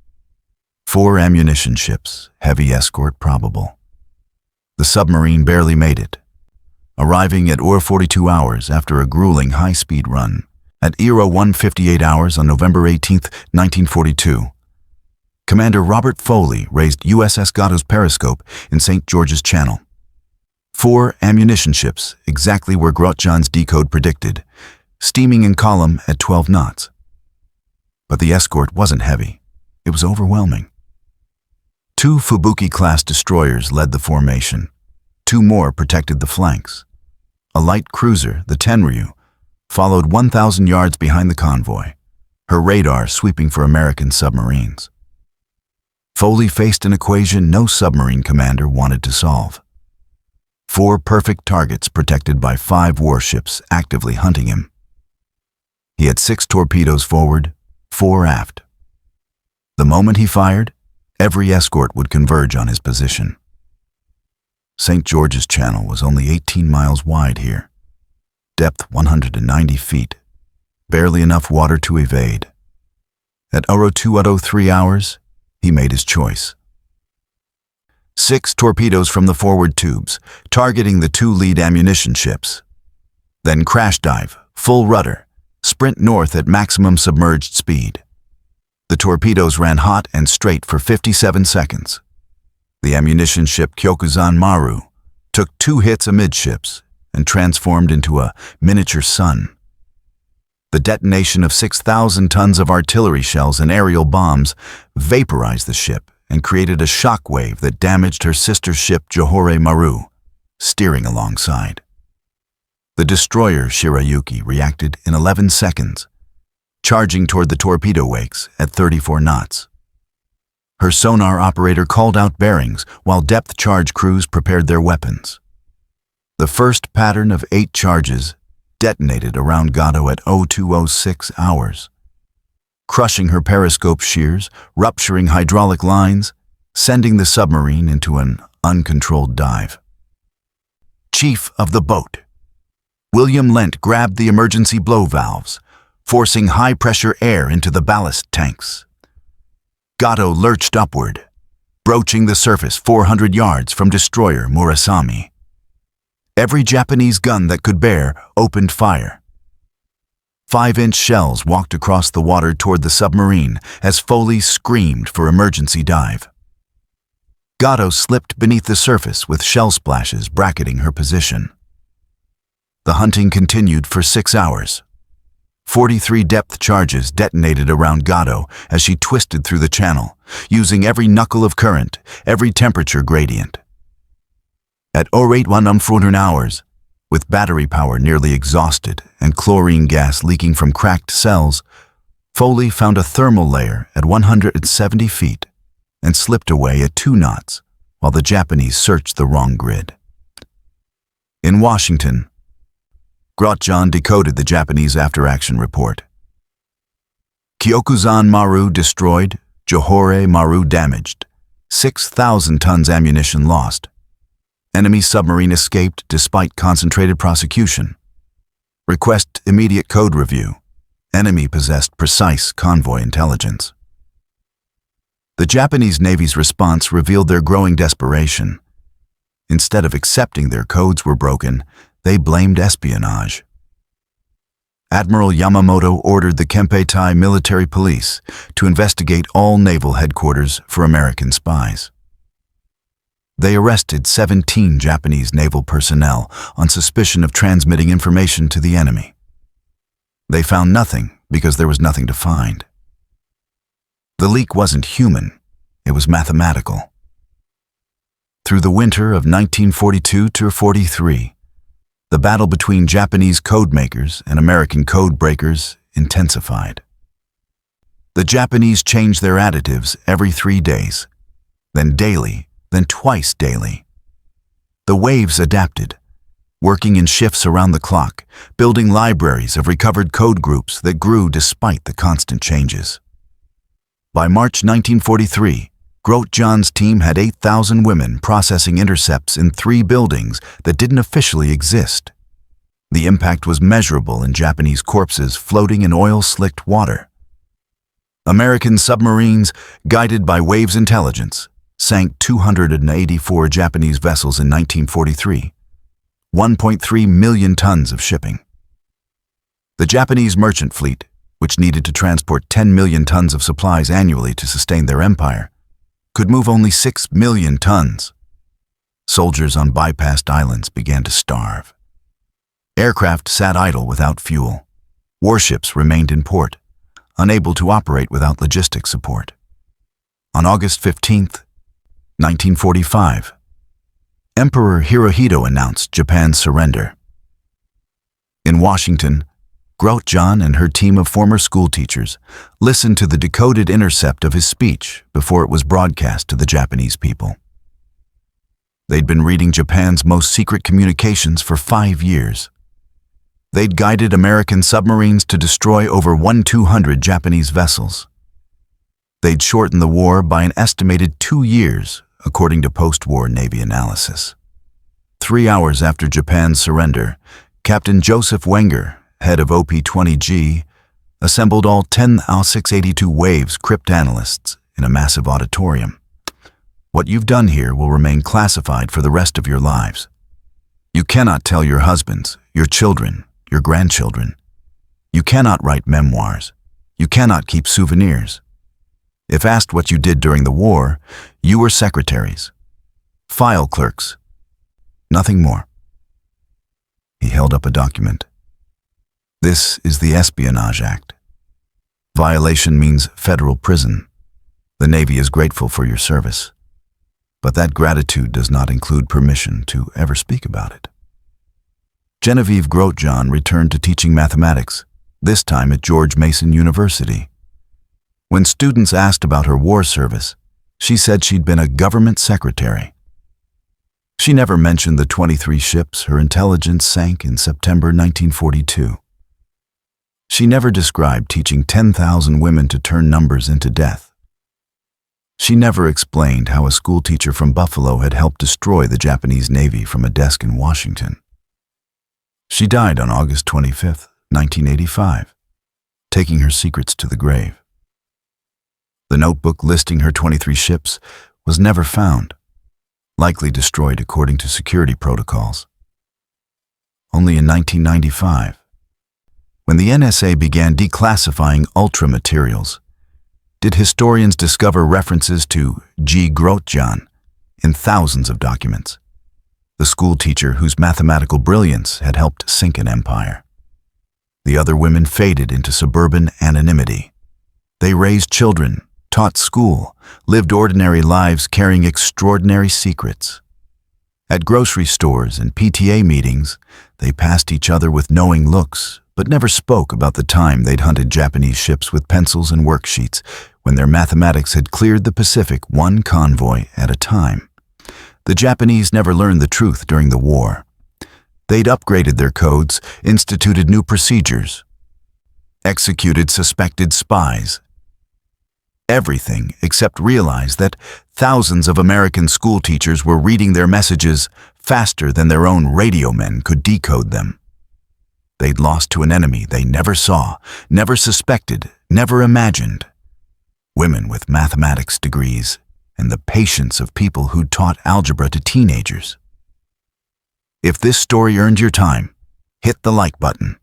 Speaker 1: 4 ammunition ships, heavy escort probable. The submarine barely made it, arriving at 42 hours after a grueling high-speed run. At 0158 hours on November 18, 1942, Commander Robert Foley raised USS Gato's periscope in St. George's Channel. 4 ammunition ships, exactly where Grotjan's decode predicted, steaming in column at 12 knots. But the escort wasn't heavy. It was overwhelming. 2 Fubuki-class destroyers led the formation. 2 more protected the flanks. A light cruiser, the Tenryu, followed 1,000 yards behind the convoy, her radar sweeping for American submarines. Foley faced an equation no submarine commander wanted to solve. 4 perfect targets protected by 5 warships actively hunting him. He had 6 torpedoes forward, 4 aft. The moment he fired, every escort would converge on his position. St. George's Channel was only 18 miles wide here, depth 190 feet, barely enough water to evade. At 02:03 hours, he made his choice. 6 torpedoes from the forward tubes, targeting the 2 lead ammunition ships. Then crash dive, full rudder, sprint north at maximum submerged speed. The torpedoes ran hot and straight for 57 seconds. The ammunition ship Kyokuzan Maru took 2 hits amidships and transformed into a miniature sun. The detonation of 6,000 tons of artillery shells and aerial bombs vaporized the ship and created a shock wave that damaged her sister ship Johore Maru, steering alongside. The destroyer Shirayuki reacted in 11 seconds, charging toward the torpedo wakes at 34 knots. Her sonar operator called out bearings while depth charge crews prepared their weapons. The first pattern of 8 charges detonated around Gado at 02:06 hours, crushing her periscope shears, rupturing hydraulic lines, sending the submarine into an uncontrolled dive. Chief of the boat, William Lent grabbed the emergency blow valves, forcing high-pressure air into the ballast tanks. Gado lurched upward, broaching the surface 400 yards from destroyer Murasami. Every Japanese gun that could bear opened fire. 5-inch shells walked across the water toward the submarine as Foley screamed for emergency dive. Gado slipped beneath the surface with shell splashes bracketing her position. The hunting continued for 6 hours. 43 depth charges detonated around Gado as she twisted through the channel, using every knuckle of current, every temperature gradient. At 08:01 hours, with battery power nearly exhausted and chlorine gas leaking from cracked cells, Foley found a thermal layer at 170 feet and slipped away at 2 knots while the Japanese searched the wrong grid. In Washington, Grotjan decoded the Japanese after-action report. Kyokuzan Maru destroyed, Johore Maru damaged, 6,000 tons ammunition lost. Enemy submarine escaped despite concentrated prosecution. Request immediate code review. Enemy possessed precise convoy intelligence. The Japanese Navy's response revealed their growing desperation. Instead of accepting their codes were broken, they blamed espionage. Admiral Yamamoto ordered the Kempeitai military police to investigate all naval headquarters for American spies. They arrested 17 Japanese naval personnel on suspicion of transmitting information to the enemy. They found nothing because there was nothing to find. The leak wasn't human, it was mathematical. Through the winter of 1942-43, the battle between Japanese codemakers and American code breakers intensified. The Japanese changed their additives every 3 days, then daily, then twice daily. The waves adapted, working in shifts around the clock, building libraries of recovered code groups that grew despite the constant changes. By March 1943, Grotjan's team had 8,000 women processing intercepts in 3 buildings that didn't officially exist. The impact was measurable in Japanese corpses floating in oil-slicked water. American submarines, guided by Waves intelligence, sank 284 Japanese vessels in 1943, 1.3 million tons of shipping. The Japanese merchant fleet, which needed to transport 10 million tons of supplies annually to sustain their empire, could move only 6 million tons. Soldiers on bypassed islands began to starve. Aircraft sat idle without fuel. Warships remained in port, unable to operate without logistics support. On August 15th, 1945, Emperor Hirohito announced Japan's surrender. In Washington, Grotjan and her team of former schoolteachers listened to the decoded intercept of his speech before it was broadcast to the Japanese people. They'd been reading Japan's most secret communications for 5 years. They'd guided American submarines to destroy over 1,200 Japanese vessels. They'd shortened the war by an estimated 2 years, according to post-war Navy analysis. 3 hours after Japan's surrender, Captain Joseph Wenger, head of OP-20-G, assembled all 10,682 Waves cryptanalysts in a massive auditorium. What you've done here will remain classified for the rest of your lives. You cannot tell your husbands, your children, your grandchildren. You cannot write memoirs. You cannot keep souvenirs. If asked what you did during the war, you were secretaries, file clerks, nothing more. He held up a document. This is the Espionage Act. Violation means federal prison. The Navy is grateful for your service, but that gratitude does not include permission to ever speak about it. Genevieve Grotjan returned to teaching mathematics, this time at George Mason University. When students asked about her war service, she said she'd been a government secretary. She never mentioned the 23 ships her intelligence sank in September 1942. She never described teaching 10,000 women to turn numbers into death. She never explained how a schoolteacher from Buffalo had helped destroy the Japanese Navy from a desk in Washington. She died on August 25, 1985, taking her secrets to the grave. The notebook listing her 23 ships was never found, likely destroyed according to security protocols. Only in 1995, when the NSA began declassifying ultra materials, did historians discover references to G. Grotjan in thousands of documents, the schoolteacher whose mathematical brilliance had helped sink an empire. The other women faded into suburban anonymity. They raised children, taught school, lived ordinary lives carrying extraordinary secrets. At grocery stores and PTA meetings, they passed each other with knowing looks, but never spoke about the time they'd hunted Japanese ships with pencils and worksheets when their mathematics had cleared the Pacific one convoy at a time. The Japanese never learned the truth during the war. They'd upgraded their codes, instituted new procedures, executed suspected spies. Everything except realize that thousands of American schoolteachers were reading their messages faster than their own radio men could decode them. They'd lost to an enemy they never saw, never suspected, never imagined. Women with mathematics degrees and the patience of people who'd taught algebra to teenagers. If this story earned your time, hit the like button.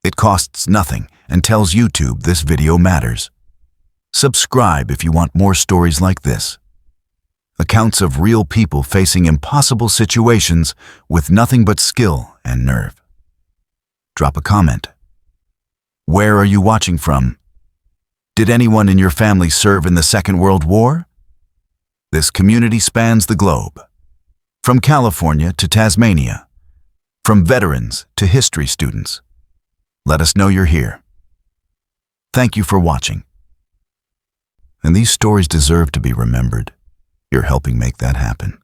Speaker 1: It costs nothing and tells YouTube this video matters. Subscribe if you want more stories like this. Accounts of real people facing impossible situations with nothing but skill and nerve. Drop a comment. Where are you watching from? Did anyone in your family serve in the Second World War? This community spans the globe. From California to Tasmania. From veterans to history students. Let us know you're here. Thank you for watching. And these stories deserve to be remembered. You're helping make that happen.